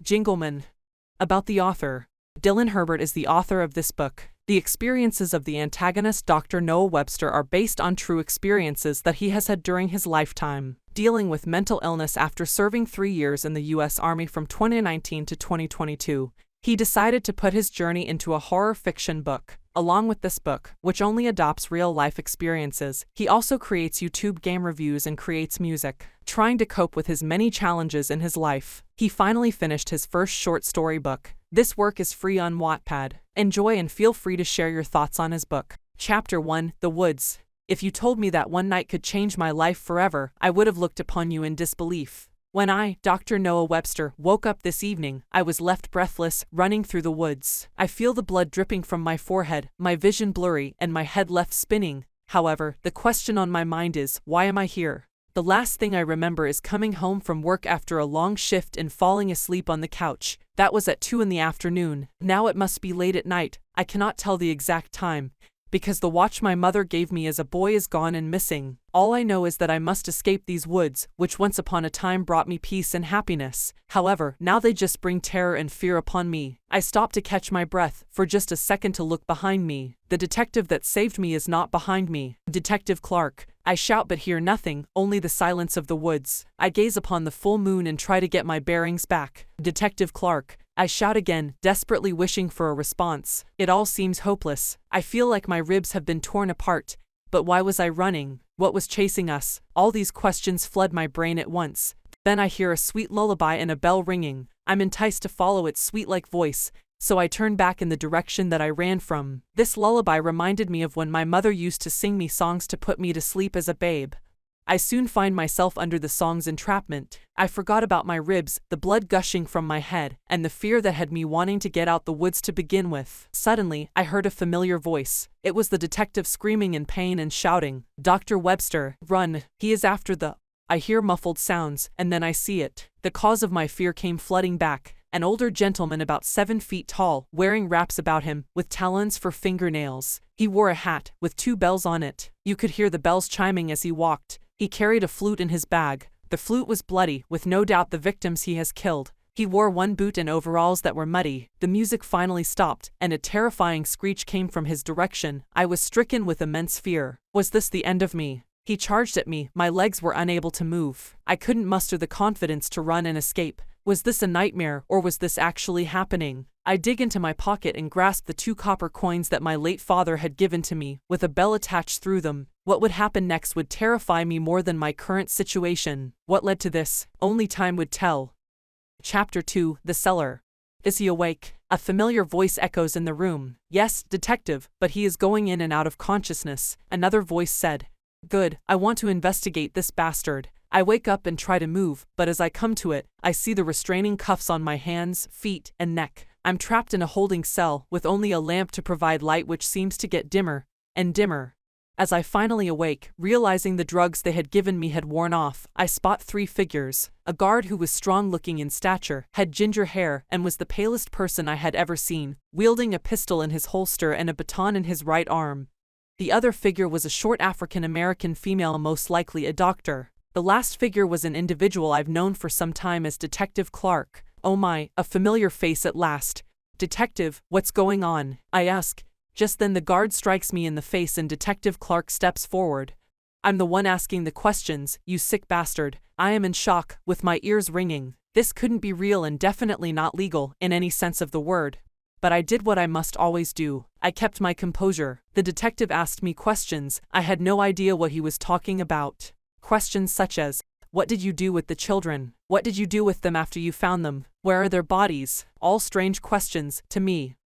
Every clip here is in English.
Jingleman. About the author. Dylan Herbert is the author of this book. The experiences of the antagonist Dr. Noah Webster are based on true experiences that he has had during his lifetime, dealing with mental illness after serving 3 years in the U.S. Army from 2019 to 2022. He decided to put his journey into a horror fiction book. Along with this book, which only adopts real-life experiences, he also creates YouTube game reviews and creates music. Trying to cope with his many challenges in his life, he finally finished his first short story book. This work is free on Wattpad. Enjoy and feel free to share your thoughts on his book. Chapter 1: The Woods. If you told me that one night could change my life forever, I would have looked upon you in disbelief. When I, Dr. Noah Webster, woke up this evening, I was left breathless, running through the woods. I feel the blood dripping from my forehead, my vision blurry, and my head left spinning. However, the question on my mind is, why am I here? The last thing I remember is coming home from work after a long shift and falling asleep on the couch. That was at 2 in the afternoon. Now it must be late at night. I cannot tell the exact time, because the watch my mother gave me as a boy is gone and missing. All I know is that I must escape these woods, which once upon a time brought me peace and happiness. However, now they just bring terror and fear upon me. I stop to catch my breath, for just a second to look behind me. The detective that saved me is not behind me. Detective Clarke. I shout but hear nothing, only the silence of the woods. I gaze upon the full moon and try to get my bearings back. Detective Clarke. I shout again, desperately wishing for a response. It all seems hopeless. I feel like my ribs have been torn apart. But why was I running? What was chasing us? All these questions flood my brain at once. Then I hear a sweet lullaby and a bell ringing. I'm enticed to follow its sweet-like voice, so I turn back in the direction that I ran from. This lullaby reminded me of when my mother used to sing me songs to put me to sleep as a babe. I soon find myself under the song's entrapment. I forgot about my ribs, the blood gushing from my head, and the fear that had me wanting to get out the woods to begin with. Suddenly, I heard a familiar voice. It was the detective screaming in pain and shouting, "Dr. Webster, run! He is after the..." I hear muffled sounds, and then I see it. The cause of my fear came flooding back. An older gentleman about 7 feet tall, wearing wraps about him, with talons for fingernails. He wore a hat, with 2 bells on it. You could hear the bells chiming as he walked. He carried a flute in his bag. The flute was bloody, with no doubt the victims he has killed. He wore 1 boot and overalls that were muddy. The music finally stopped, and a terrifying screech came from his direction. I was stricken with immense fear. Was this the end of me? He charged at me. My legs were unable to move. I couldn't muster the confidence to run and escape. Was this a nightmare, or was this actually happening? I dig into my pocket and grasp the 2 copper coins that my late father had given to me, with a bell attached through them. What would happen next would terrify me more than my current situation. What led to this? Only time would tell. Chapter 2: The Cellar. Is he awake? A familiar voice echoes in the room. Yes, detective, but he is going in and out of consciousness. Another voice said. Good, I want to investigate this bastard. I wake up and try to move, but as I come to it, I see the restraining cuffs on my hands, feet, and neck. I'm trapped in a holding cell, with only a lamp to provide light which seems to get dimmer and dimmer. As I finally awake, realizing the drugs they had given me had worn off, I spot 3 figures. A guard who was strong-looking in stature, had ginger hair, and was the palest person I had ever seen, wielding a pistol in his holster and a baton in his right arm. The other figure was a short African-American female, most likely a doctor. The last figure was an individual I've known for some time as Detective Clarke. Oh my, a familiar face at last. Detective, what's going on? I ask. Just then the guard strikes me in the face and Detective Clarke steps forward. I'm the one asking the questions, you sick bastard. I am in shock, with my ears ringing. This couldn't be real and definitely not legal, in any sense of the word. But I did what I must always do. I kept my composure. The detective asked me questions. I had no idea what he was talking about. Questions such as, what did you do with the children? What did you do with them after you found them? Where are their bodies? All strange questions, to me.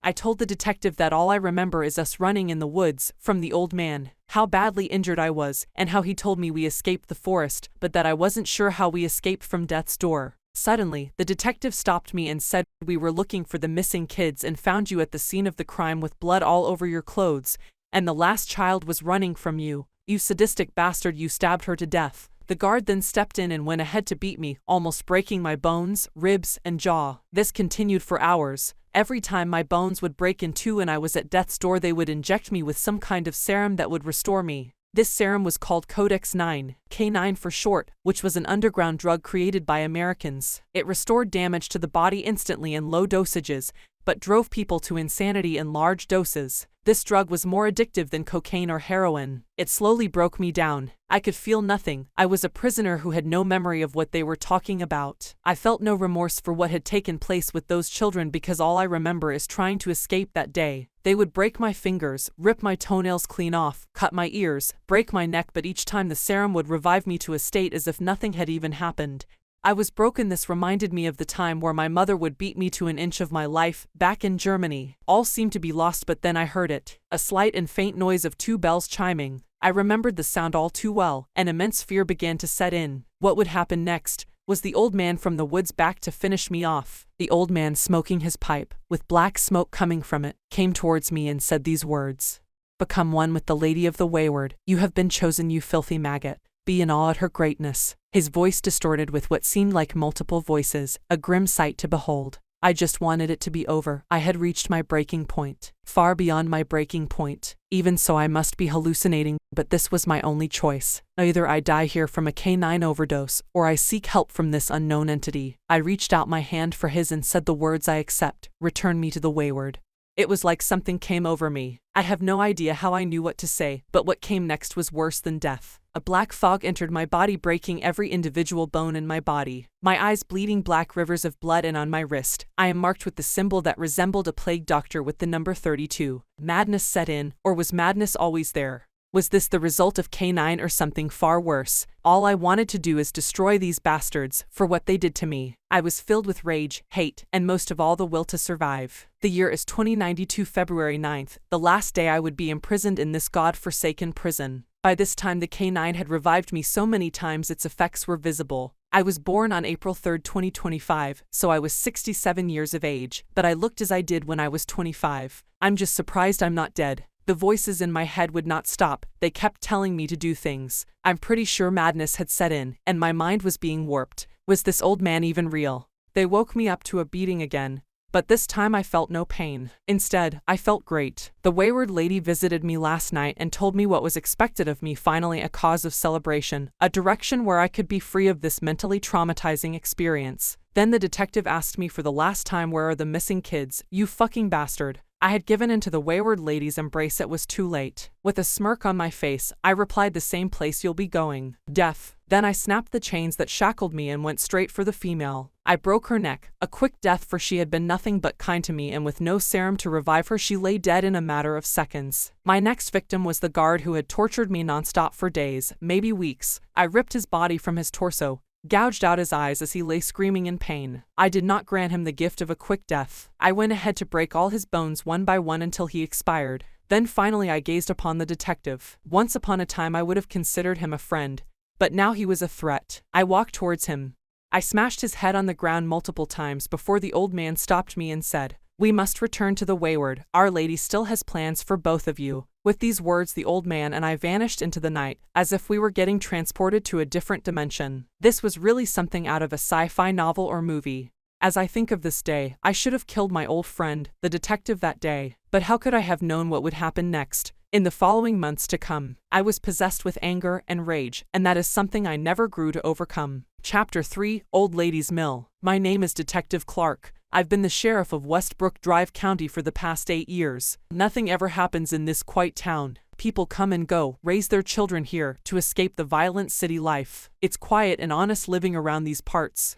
I told the detective that all I remember is us running in the woods, from the old man, how badly injured I was, and how he told me we escaped the forest, but that I wasn't sure how we escaped from death's door. Suddenly, the detective stopped me and said, we were looking for the missing kids and found you at the scene of the crime with blood all over your clothes, and the last child was running from you. You sadistic bastard, you stabbed her to death. The guard then stepped in and went ahead to beat me, almost breaking my bones, ribs, and jaw. This continued for hours. Every time my bones would break in 2 and I was at death's door, they would inject me with some kind of serum that would restore me. This serum was called Codex 9, K9 for short, which was an underground drug created by Americans. It restored damage to the body instantly in low dosages, but drove people to insanity in large doses. This drug was more addictive than cocaine or heroin. It slowly broke me down. I could feel nothing. I was a prisoner who had no memory of what they were talking about. I felt no remorse for what had taken place with those children because all I remember is trying to escape that day. They would break my fingers, rip my toenails clean off, cut my ears, break my neck, but each time the serum would revive me to a state as if nothing had even happened. I was broken. This reminded me of the time where my mother would beat me to an inch of my life, back in Germany. All seemed to be lost, but then I heard it. A slight and faint noise of 2 bells chiming. I remembered the sound all too well. An immense fear began to set in. What would happen next? Was the old man from the woods back to finish me off? The old man, smoking his pipe, with black smoke coming from it, came towards me and said these words. "Become one with the Lady of the Wayward. You have been chosen, you filthy maggot. Be in awe at her greatness." His voice distorted with what seemed like multiple voices, a grim sight to behold. I just wanted it to be over. I had reached my breaking point, far beyond my breaking point. Even so, I must be hallucinating, but this was my only choice. Either I die here from a K9 overdose, or I seek help from this unknown entity. I reached out my hand for his and said the words, "I accept. Return me to the Wayward." It was like something came over me. I have no idea how I knew what to say, but what came next was worse than death. A black fog entered my body, breaking every individual bone in my body. My eyes bleeding black rivers of blood, and on my wrist, I am marked with the symbol that resembled a plague doctor with the number 32. Madness set in, or was madness always there? Was this the result of K9 or something far worse? All I wanted to do is destroy these bastards for what they did to me. I was filled with rage, hate, and most of all the will to survive. The year is 2092, February 9th, the last day I would be imprisoned in this god-forsaken prison. By this time the K9 had revived me so many times its effects were visible. I was born on April 3, 2025, so I was 67 years of age, but I looked as I did when I was 25. I'm just surprised I'm not dead. The voices in my head would not stop. They kept telling me to do things. I'm pretty sure madness had set in, and my mind was being warped. Was this old man even real? They woke me up to a beating again, but this time I felt no pain. Instead, I felt great. The Wayward lady visited me last night and told me what was expected of me, finally a cause of celebration, a direction where I could be free of this mentally traumatizing experience. Then the detective asked me for the last time, "Where are the missing kids, you fucking bastard?" I had given into the Wayward lady's embrace. It was too late. With a smirk on my face, I replied, "The same place you'll be going. Death." Then I snapped the chains that shackled me and went straight for the female. I broke her neck, a quick death, for she had been nothing but kind to me, and with no serum to revive her, she lay dead in a matter of seconds. My next victim was the guard who had tortured me nonstop for days, maybe weeks. I ripped his body from his torso, gouged out his eyes as he lay screaming in pain. I did not grant him the gift of a quick death. I went ahead to break all his bones one by one until he expired. Then finally I gazed upon the detective. Once upon a time I would have considered him a friend, but now he was a threat. I walked towards him. I smashed his head on the ground multiple times before the old man stopped me and said, "We must return to the Wayward. Our Lady still has plans for both of you." With these words, the old man and I vanished into the night, as if we were getting transported to a different dimension. This was really something out of a sci-fi novel or movie. As I think of this day, I should have killed my old friend, the detective, that day. But how could I have known what would happen next? In the following months to come, I was possessed with anger and rage, and that is something I never grew to overcome. Chapter 3, Old Lady's Mill. My name is Detective Clarke. I've been the sheriff of Westbrook Drive County for the past 8 years. Nothing ever happens in this quiet town. People come and go, raise their children here, to escape the violent city life. It's quiet and honest living around these parts.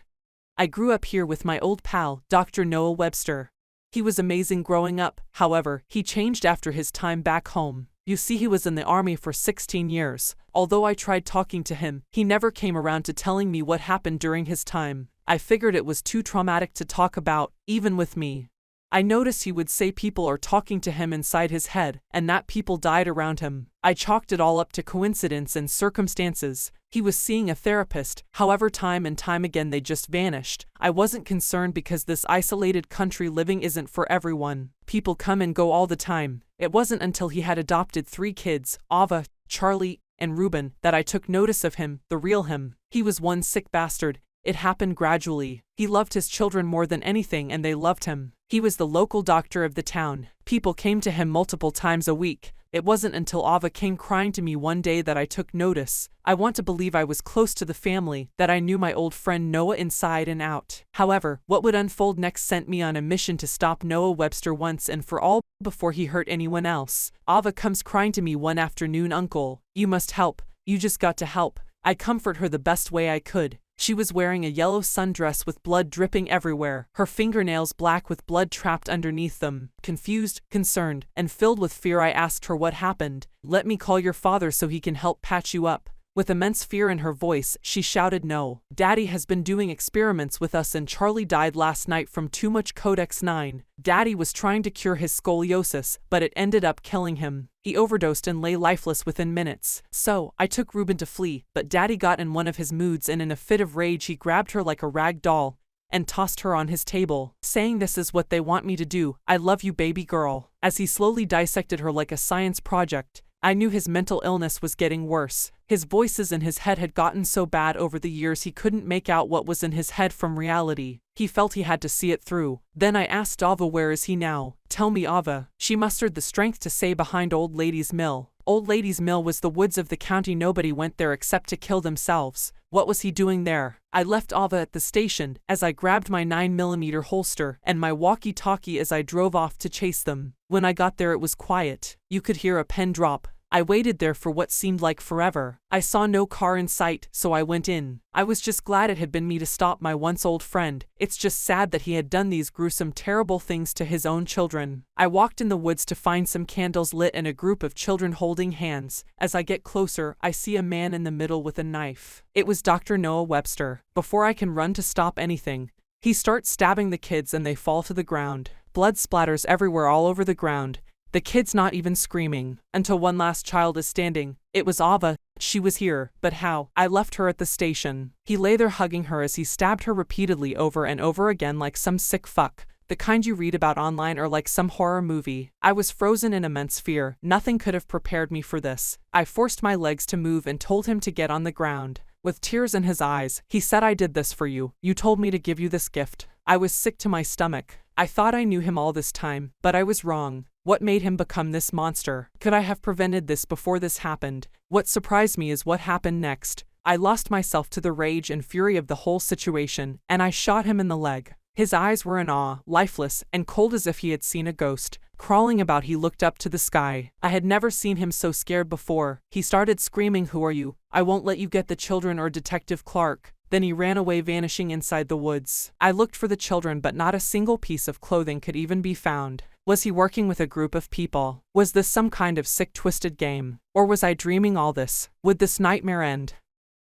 I grew up here with my old pal, Dr. Noah Webster. He was amazing growing up. However, he changed after his time back home. You see, he was in the army for 16 years. Although I tried talking to him, he never came around to telling me what happened during his time. I figured it was too traumatic to talk about, even with me. I noticed he would say people are talking to him inside his head, and that people died around him. I chalked it all up to coincidence and circumstances. He was seeing a therapist, however time and time again they just vanished. I wasn't concerned because this isolated country living isn't for everyone. People come and go all the time. It wasn't until he had adopted 3 kids, Ava, Charlie, and Reuben, that I took notice of him, the real him. He was one sick bastard. It happened gradually. He loved his children more than anything, and they loved him. He was the local doctor of the town. People came to him multiple times a week, It wasn't until Ava came crying to me one day that I took notice. I want to believe I was close to the family, that I knew my old friend Noah inside and out. However, what would unfold next sent me on a mission to stop Noah Webster once and for all before he hurt anyone else. Ava comes crying to me one afternoon, "Uncle, you must help. You just got to help." I comfort her the best way I could. She was wearing a yellow sundress with blood dripping everywhere, her fingernails black with blood trapped underneath them. Confused, concerned, and filled with fear, I asked her what happened. "Let me call your father so he can help patch you up." With immense fear in her voice, she shouted, "No. Daddy has been doing experiments with us and Charlie died last night from too much Codex 9. Daddy was trying to cure his scoliosis, but it ended up killing him. He overdosed and lay lifeless within minutes. So, I took Ruben to flee, but Daddy got in one of his moods and in a fit of rage he grabbed her like a rag doll and tossed her on his table, saying, "This is what they want me to do. I love you, baby girl." As he slowly dissected her like a science project, I knew his mental illness was getting worse. His voices in his head had gotten so bad over the years he couldn't make out what was in his head from reality. He felt he had to see it through. Then I asked Ava, "Where is he now?" "Tell me, Ava." She mustered the strength to say, "Behind Old Lady's Mill." Old Lady's Mill was the woods of the county. Nobody went there except to kill themselves. What was he doing there? I left Ava at the station, as I grabbed my 9mm holster and my walkie-talkie as I drove off to chase them. When I got there it was quiet. You could hear a pin drop. I waited there for what seemed like forever. I saw no car in sight, so I went in. I was just glad it had been me to stop my once old friend. It's just sad that he had done these gruesome, terrible things to his own children. I walked in the woods to find some candles lit and a group of children holding hands. As I get closer, I see a man in the middle with a knife. It was Dr. Noah Webster. Before I can run to stop anything, he starts stabbing the kids and they fall to the ground. Blood splatters everywhere all over the ground. The kids not even screaming, until one last child is standing. It was Ava. She was here, but how? I left her at the station. He lay there hugging her as he stabbed her repeatedly over and over again like some sick fuck, the kind you read about online or like some horror movie. I was frozen in immense fear. Nothing could have prepared me for this. I forced my legs to move and told him to get on the ground. With tears in his eyes, he said, "I did this for you. You told me to give you this gift." I was sick to my stomach. I thought I knew him all this time, but I was wrong. What made him become this monster? Could I have prevented this before this happened? What surprised me is what happened next. I lost myself to the rage and fury of the whole situation, and I shot him in the leg. His eyes were in awe, lifeless, and cold as if he had seen a ghost. Crawling about, he looked up to the sky. I had never seen him so scared before. He started screaming, "Who are you? I won't let you get the children or Detective Clarke." Then he ran away, vanishing inside the woods. I looked for the children, but not a single piece of clothing could even be found. Was he working with a group of people? Was this some kind of sick, twisted game? Or was I dreaming all this? Would this nightmare end?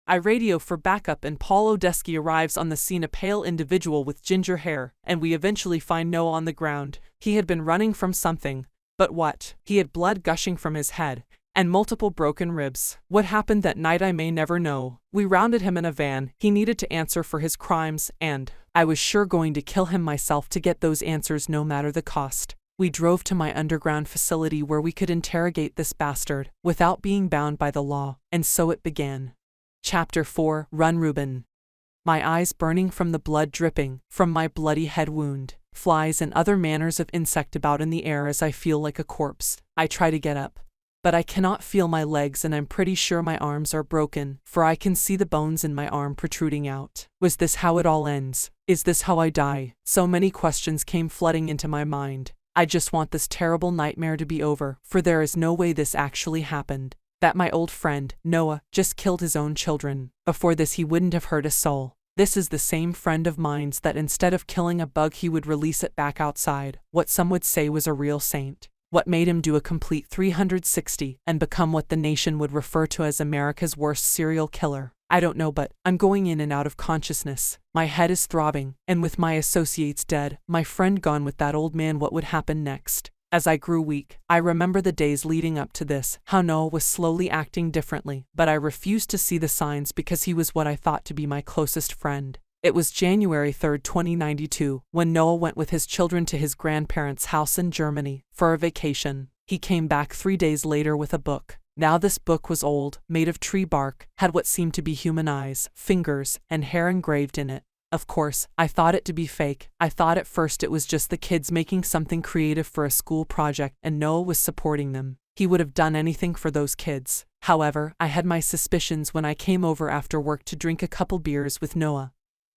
I radio for backup and Paul Odesky arrives on the scene, a pale individual with ginger hair, and we eventually find Noah on the ground. He had been running from something. But what? He had blood gushing from his head, and multiple broken ribs. What happened that night I may never know. We rounded him in a van. He needed to answer for his crimes, and I was sure going to kill him myself to get those answers no matter the cost. We drove to my underground facility where we could interrogate this bastard without being bound by the law, and so it began. Chapter 4: Run, Ruben. My eyes burning from the blood dripping from my bloody head wound. Flies and other manners of insect about in the air as I feel like a corpse. I try to get up, but I cannot feel my legs, and I'm pretty sure my arms are broken, for I can see the bones in my arm protruding out. Was this how it all ends? Is this how I die? So many questions came flooding into my mind. I just want this terrible nightmare to be over, for there is no way this actually happened. That my old friend, Noah, just killed his own children. Before this he wouldn't have hurt a soul. This is the same friend of mine's that instead of killing a bug he would release it back outside. What some would say was a real saint. What made him do a complete 360 and become what the nation would refer to as America's worst serial killer? I don't know, but I'm going in and out of consciousness. My head is throbbing, and with my associates dead, my friend gone with that old man, what would happen next? As I grew weak, I remember the days leading up to this, how Noah was slowly acting differently, but I refused to see the signs because he was what I thought to be my closest friend. It was January 3, 2092, when Noah went with his children to his grandparents' house in Germany for a vacation. He came back 3 days later with a book. Now this book was old, made of tree bark, had what seemed to be human eyes, fingers, and hair engraved in it. Of course, I thought it to be fake. I thought at first it was just the kids making something creative for a school project and Noah was supporting them. He would have done anything for those kids. However, I had my suspicions when I came over after work to drink a couple beers with Noah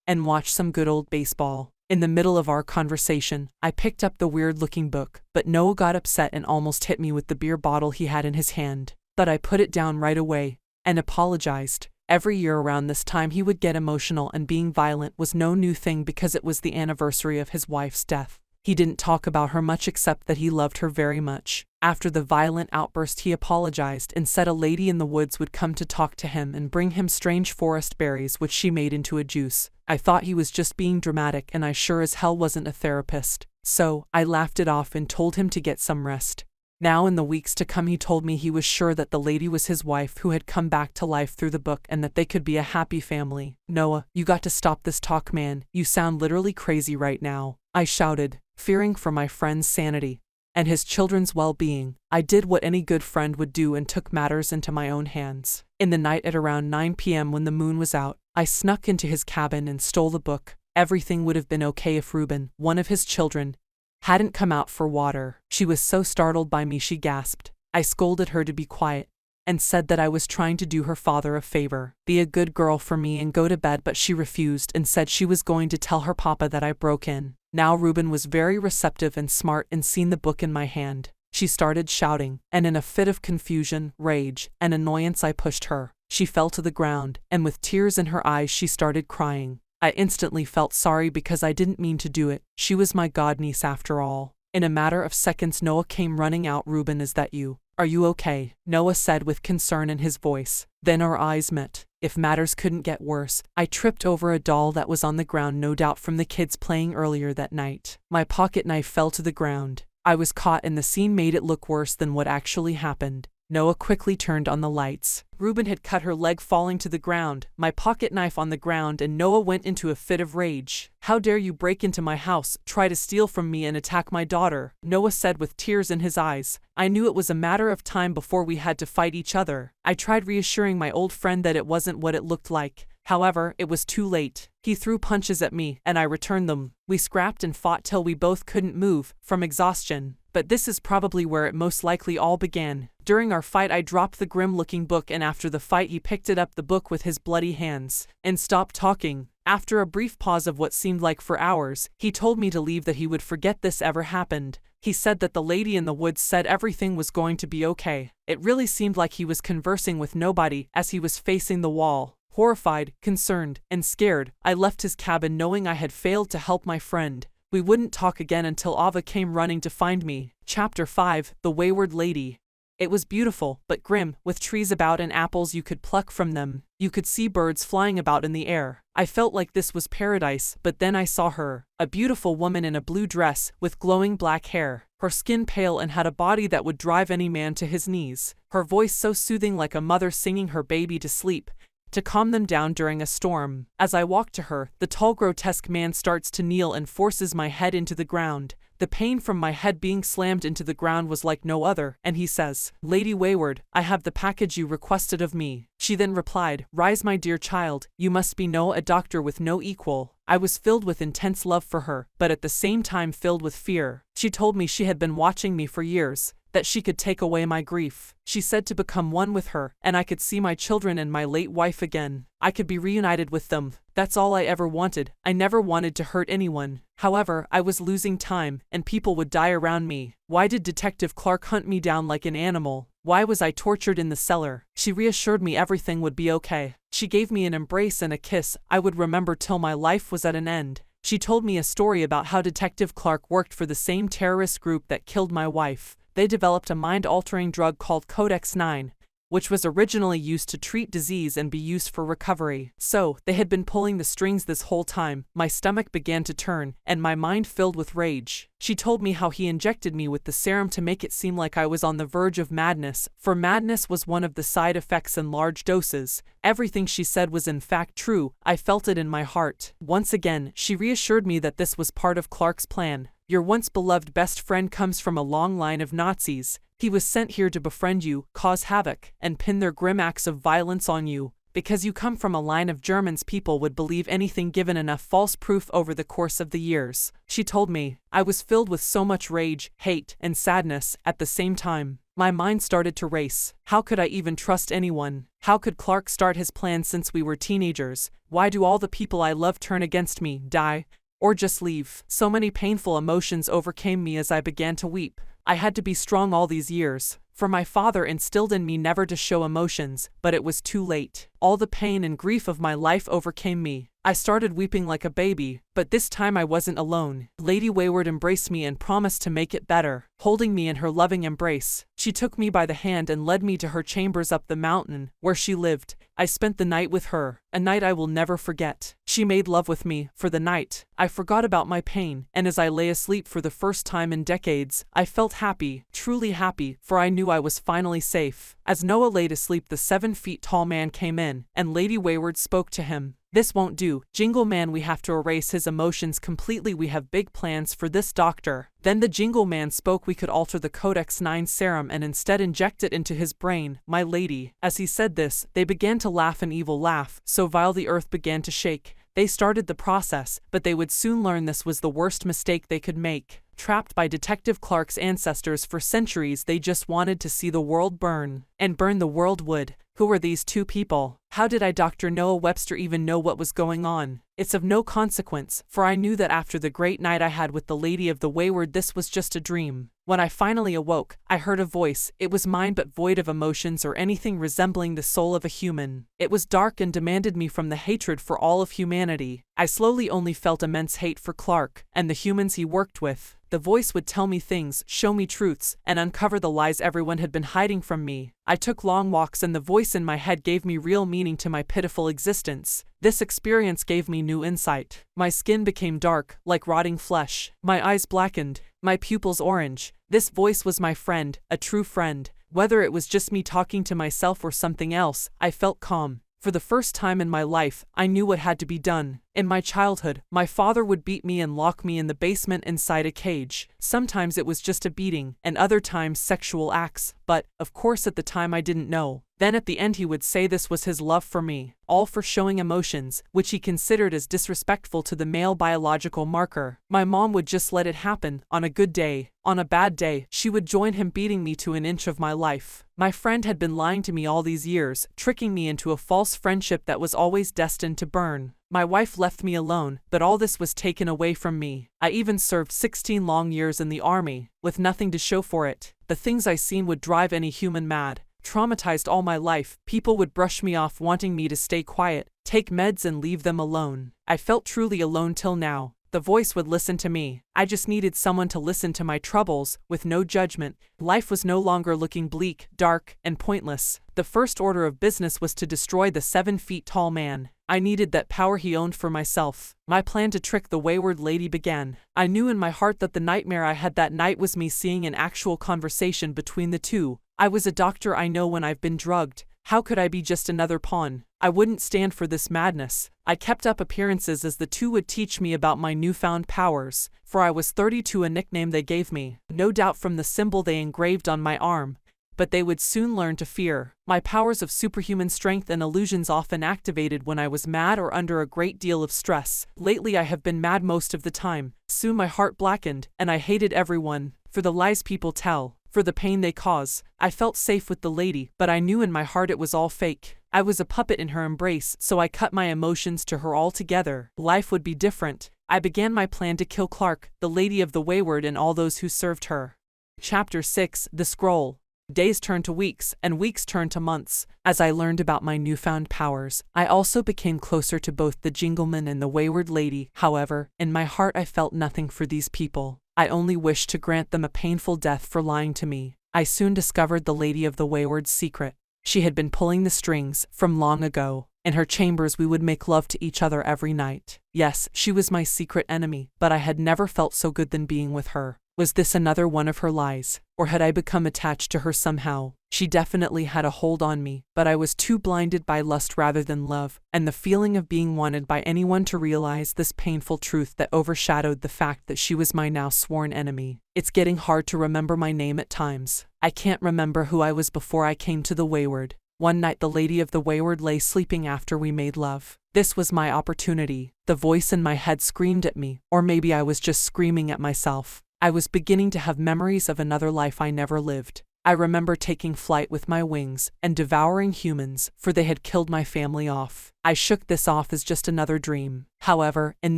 and watch some good old baseball. In the middle of our conversation, I picked up the weird-looking book, but Noah got upset and almost hit me with the beer bottle he had in his hand. But I put it down right away and apologized. Every year around this time he would get emotional, and being violent was no new thing because it was the anniversary of his wife's death. He didn't talk about her much except that he loved her very much. After the violent outburst he apologized and said a lady in the woods would come to talk to him and bring him strange forest berries which she made into a juice. I thought he was just being dramatic, and I sure as hell wasn't a therapist. So, I laughed it off and told him to get some rest. Now in the weeks to come he told me he was sure that the lady was his wife who had come back to life through the book and that they could be a happy family. Noah, you got to stop this talk, man. You sound literally crazy right now, I shouted, fearing for my friend's sanity and his children's well-being. I did what any good friend would do and took matters into my own hands. In the night at around 9 p.m. when the moon was out, I snuck into his cabin and stole the book. Everything would have been okay if Reuben, one of his children, hadn't come out for water. She was so startled by me she gasped. I scolded her to be quiet and said that I was trying to do her father a favor, be a good girl for me and go to bed, but she refused and said she was going to tell her papa that I broke in. Now Reuben was very receptive and smart and seen the book in my hand. She started shouting, and in a fit of confusion, rage, and annoyance I pushed her. She fell to the ground, and with tears in her eyes she started crying. I instantly felt sorry because I didn't mean to do it. She was my godniece after all. In a matter of seconds Noah came running out. Reuben, is that you? Are you okay? Noah said with concern in his voice. Then our eyes met. If matters couldn't get worse, I tripped over a doll that was on the ground, no doubt from the kids playing earlier that night. My pocket knife fell to the ground. I was caught, and the scene made it look worse than what actually happened. Noah quickly turned on the lights. Reuben had cut her leg falling to the ground, my pocket knife on the ground, and Noah went into a fit of rage. How dare you break into my house, try to steal from me and attack my daughter? Noah said with tears in his eyes. I knew it was a matter of time before we had to fight each other. I tried reassuring my old friend that it wasn't what it looked like. However, it was too late. He threw punches at me, and I returned them. We scrapped and fought till we both couldn't move, from exhaustion. But this is probably where it most likely all began. During our fight I dropped the grim-looking book, and after the fight he picked it up, the book with his bloody hands, and stopped talking. After a brief pause of what seemed like for hours, he told me to leave, that he would forget this ever happened. He said that the lady in the woods said everything was going to be okay. It really seemed like he was conversing with nobody as he was facing the wall. Horrified, concerned, and scared, I left his cabin knowing I had failed to help my friend. We wouldn't talk again until Ava came running to find me. Chapter 5, The Wayward Lady. It was beautiful, but grim, with trees about and apples you could pluck from them. You could see birds flying about in the air. I felt like this was paradise, but then I saw her, a beautiful woman in a blue dress, with glowing black hair, her skin pale and had a body that would drive any man to his knees, her voice so soothing, like a mother singing her baby to sleep, to calm them down during a storm. As I walk to her, the tall grotesque man starts to kneel and forces my head into the ground. The pain from my head being slammed into the ground was like no other, and he says, "Lady Wayward, I have the package you requested of me." She then replied, "Rise, my dear child, you must be a doctor with no equal." I was filled with intense love for her, but at the same time filled with fear. She told me she had been watching me for years, that she could take away my grief. She said to become one with her, and I could see my children and my late wife again. I could be reunited with them. That's all I ever wanted. I never wanted to hurt anyone. However, I was losing time, and people would die around me. Why did Detective Clarke hunt me down like an animal? Why was I tortured in the cellar? She reassured me everything would be okay. She gave me an embrace and a kiss I would remember till my life was at an end. She told me a story about how Detective Clarke worked for the same terrorist group that killed my wife. They developed a mind-altering drug called Codex 9, which was originally used to treat disease and be used for recovery. So, they had been pulling the strings this whole time. My stomach began to turn, and my mind filled with rage. She told me how he injected me with the serum to make it seem like I was on the verge of madness, for madness was one of the side effects in large doses. Everything she said was in fact true. I felt it in my heart. Once again, she reassured me that this was part of Clarke's plan. Your once beloved best friend comes from a long line of Nazis. He was sent here to befriend you, cause havoc, and pin their grim acts of violence on you. Because you come from a line of Germans, people would believe anything given enough false proof over the course of the years. She told me. I was filled with so much rage, hate, and sadness at the same time. My mind started to race. How could I even trust anyone? How could Clarke start his plan since we were teenagers? Why do all the people I love turn against me, die, or just leave? So many painful emotions overcame me as I began to weep. I had to be strong all these years, for my father instilled in me never to show emotions, but it was too late. All the pain and grief of my life overcame me. I started weeping like a baby, but this time I wasn't alone. Lady Wayward embraced me and promised to make it better. Holding me in her loving embrace, she took me by the hand and led me to her chambers up the mountain, where she lived. I spent the night with her, a night I will never forget. She made love with me. For the night, I forgot about my pain, and as I lay asleep for the first time in decades, I felt happy, truly happy, for I knew I was finally safe. As Noah lay to sleep, the 7-feet-tall man came in, and Lady Wayward spoke to him. This won't do, Jingleman, we have to erase his emotions completely. We have big plans for this doctor. Then the Jingleman spoke. We could alter the Codex 9 serum and instead inject it into his brain, my lady. As he said this, they began to laugh an evil laugh, so vile the earth began to shake. They started the process, but they would soon learn this was the worst mistake they could make. Trapped by Detective Clarke's ancestors for centuries, they just wanted to see the world burn. And burn the world would. Who were these two people? How did Dr. Noah Webster even know what was going on? It's of no consequence, for I knew that after the great night I had with the Lady of the Wayward, this was just a dream. When I finally awoke, I heard a voice. It was mine, but void of emotions or anything resembling the soul of a human. It was dark and demanded me from the hatred for all of humanity. I slowly only felt immense hate for Clarke and the humans he worked with. The voice would tell me things, show me truths, and uncover the lies everyone had been hiding from me. I took long walks, and the voice in my head gave me real meaning to my pitiful existence. This experience gave me new insight. My skin became dark, like rotting flesh. My eyes blackened, my pupils orange. This voice was my friend, a true friend. Whether it was just me talking to myself or something else, I felt calm. For the first time in my life, I knew what had to be done. In my childhood, my father would beat me and lock me in the basement inside a cage. Sometimes it was just a beating, and other times sexual acts, but, of course, at the time I didn't know. Then at the end he would say this was his love for me, all for showing emotions, which he considered as disrespectful to the male biological marker. My mom would just let it happen, on a good day. On a bad day, she would join him, beating me to an inch of my life. My friend had been lying to me all these years, tricking me into a false friendship that was always destined to burn. My wife left me alone, but all this was taken away from me. I even served 16 long years in the army, with nothing to show for it. The things I seen would drive any human mad. Traumatized all my life, people would brush me off, wanting me to stay quiet, take meds and leave them alone. I felt truly alone till now. The voice would listen to me. I just needed someone to listen to my troubles, with no judgment. Life was no longer looking bleak, dark, and pointless. The first order of business was to destroy the 7-feet-tall man. I needed that power he owned for myself. My plan to trick the wayward lady began. I knew in my heart that the nightmare I had that night was me seeing an actual conversation between the two. I was a doctor. I know when I've been drugged. How could I be just another pawn? I wouldn't stand for this madness. I kept up appearances as the two would teach me about my newfound powers, for I was 32, a nickname they gave me, no doubt from the symbol they engraved on my arm. But they would soon learn to fear. My powers of superhuman strength and illusions often activated when I was mad or under a great deal of stress. Lately I have been mad most of the time. Soon my heart blackened, and I hated everyone, for the lies people tell, for the pain they cause. I felt safe with the lady, but I knew in my heart it was all fake. I was a puppet in her embrace, so I cut my emotions to her altogether. Life would be different. I began my plan to kill Clarke, the Lady of the Wayward, and all those who served her. Chapter 6: The Scroll. Days turned to weeks, and weeks turned to months. As I learned about my newfound powers, I also became closer to both the Jingleman and the Wayward Lady. However, in my heart I felt nothing for these people. I only wished to grant them a painful death for lying to me. I soon discovered the Lady of the Wayward's secret. She had been pulling the strings from long ago. In her chambers we would make love to each other every night. Yes, she was my secret enemy, but I had never felt so good than being with her. Was this another one of her lies, or had I become attached to her somehow? She definitely had a hold on me, but I was too blinded by lust rather than love, and the feeling of being wanted by anyone to realize this painful truth that overshadowed the fact that she was my now sworn enemy. It's getting hard to remember my name at times. I can't remember who I was before I came to the Wayward. One night the lady of the Wayward lay sleeping after we made love. This was my opportunity. The voice in my head screamed at me, or maybe I was just screaming at myself. I was beginning to have memories of another life I never lived. I remember taking flight with my wings and devouring humans, for they had killed my family off. I shook this off as just another dream. However, in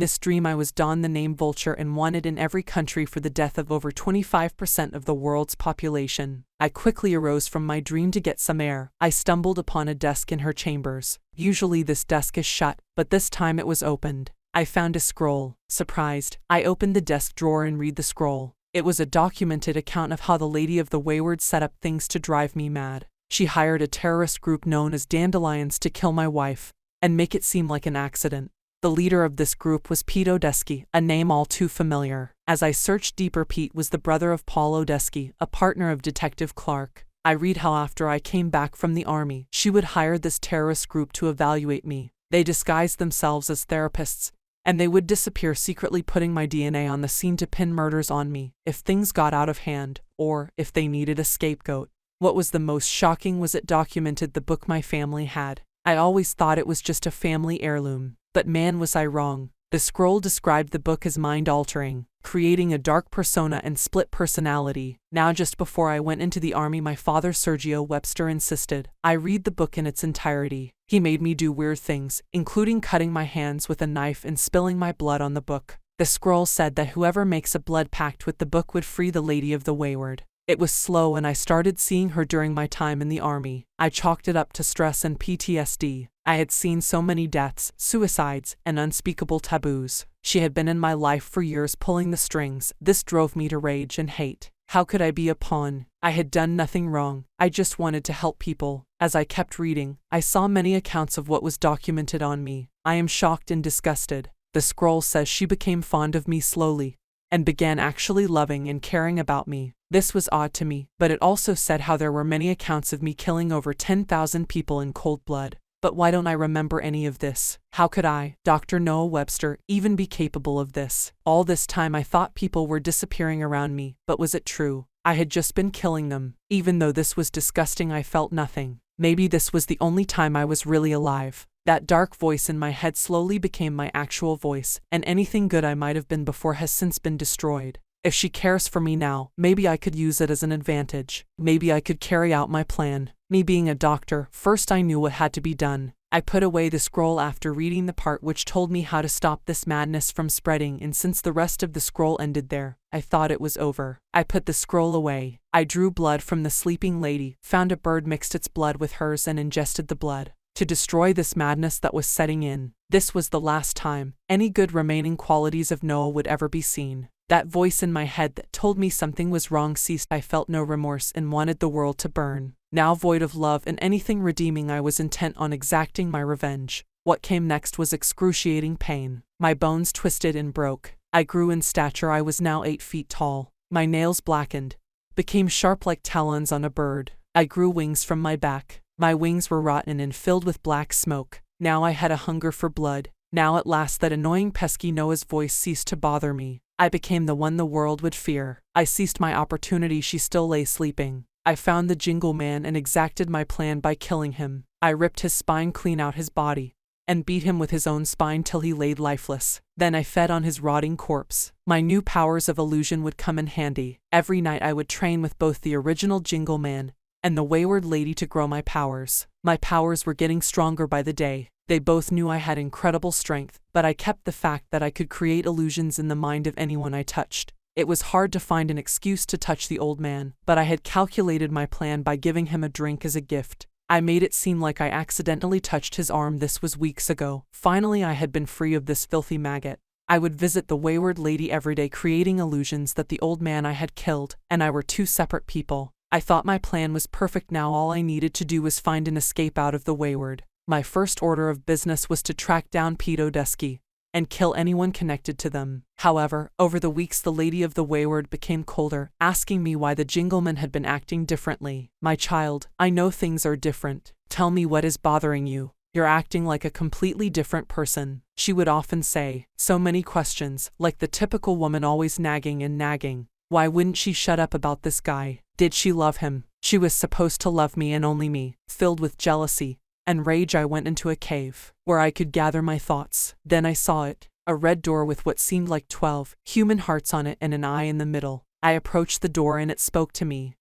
this dream I was donned the name Vulture and wanted in every country for the death of over 25% of the world's population. I quickly arose from my dream to get some air. I stumbled upon a desk in her chambers. Usually this desk is shut, but this time it was opened. I found a scroll. Surprised, I opened the desk drawer and read the scroll. It was a documented account of how the lady of the Wayward set up things to drive me mad. She hired a terrorist group known as Dandelions to kill my wife and make it seem like an accident. The leader of this group was Pete Odesky, a name all too familiar. As I searched deeper, Pete was the brother of Paul Odesky, a partner of Detective Clarke. I read how after I came back from the army, she would hire this terrorist group to evaluate me. They disguised themselves as therapists, and they would disappear, secretly putting my DNA on the scene to pin murders on me if things got out of hand, or if they needed a scapegoat. What was the most shocking was it documented the book my family had. I always thought it was just a family heirloom, but man was I wrong. The scroll described the book as mind-altering, creating a dark persona and split personality. Now just before I went into the army, my father Sergio Webster insisted I read the book in its entirety. He made me do weird things, including cutting my hands with a knife and spilling my blood on the book. The scroll said that whoever makes a blood pact with the book would free the lady of the Wayward. It was slow and I started seeing her during my time in the army. I chalked it up to stress and PTSD. I had seen so many deaths, suicides, and unspeakable taboos. She had been in my life for years, pulling the strings. This drove me to rage and hate. How could I be a pawn? I had done nothing wrong. I just wanted to help people. As I kept reading, I saw many accounts of what was documented on me. I am shocked and disgusted. The scroll says she became fond of me slowly and began actually loving and caring about me. This was odd to me, but it also said how there were many accounts of me killing over 10,000 people in cold blood. But why don't I remember any of this? How could I, Dr. Noah Webster, even be capable of this? All this time I thought people were disappearing around me, but was it true? I had just been killing them. Even though this was disgusting, I felt nothing. Maybe this was the only time I was really alive. That dark voice in my head slowly became my actual voice, and anything good I might have been before has since been destroyed. If she cares for me now, maybe I could use it as an advantage. Maybe I could carry out my plan. Me being a doctor, first I knew what had to be done. I put away the scroll after reading the part which told me how to stop this madness from spreading, and since the rest of the scroll ended there, I thought it was over. I put the scroll away. I drew blood from the sleeping lady, found a bird, mixed its blood with hers and ingested the blood to destroy this madness that was setting in. This was the last time any good remaining qualities of Noah would ever be seen. That voice in my head that told me something was wrong ceased. I felt no remorse and wanted the world to burn. Now void of love and anything redeeming, I was intent on exacting my revenge. What came next was excruciating pain. My bones twisted and broke. I grew in stature. I was now 8 feet tall. My nails blackened, became sharp like talons on a bird. I grew wings from my back. My wings were rotten and filled with black smoke. Now I had a hunger for blood. Now at last that annoying pesky Noah's voice ceased to bother me. I became the one the world would fear. I seized my opportunity. She still lay sleeping. I found the Jingleman and exacted my plan by killing him. I ripped his spine clean out his body and beat him with his own spine till he laid lifeless. Then I fed on his rotting corpse. My new powers of illusion would come in handy. Every night I would train with both the original Jingleman and the Wayward lady to grow my powers. My powers were getting stronger by the day. They both knew I had incredible strength, but I kept the fact that I could create illusions in the mind of anyone I touched. It was hard to find an excuse to touch the old man, but I had calculated my plan by giving him a drink as a gift. I made it seem like I accidentally touched his arm. This was weeks ago. Finally, I had been free of this filthy maggot. I would visit the Wayward lady every day, creating illusions that the old man I had killed and I were two separate people. I thought my plan was perfect. Now all I needed to do was find an escape out of the Wayward. My first order of business was to track down Pete Odesky and kill anyone connected to them. However, over the weeks the lady of the Wayward became colder, asking me why the Jingleman had been acting differently. My child, I know things are different. Tell me what is bothering you. You're acting like a completely different person, she would often say. So many questions, like the typical woman always nagging and nagging. Why wouldn't she shut up about this guy? Did she love him? She was supposed to love me and only me. Filled with jealousy and rage, I went into a cave where I could gather my thoughts. Then I saw it, a red door with what seemed like 12 human hearts on it and an eye in the middle. I approached the door and it spoke to me.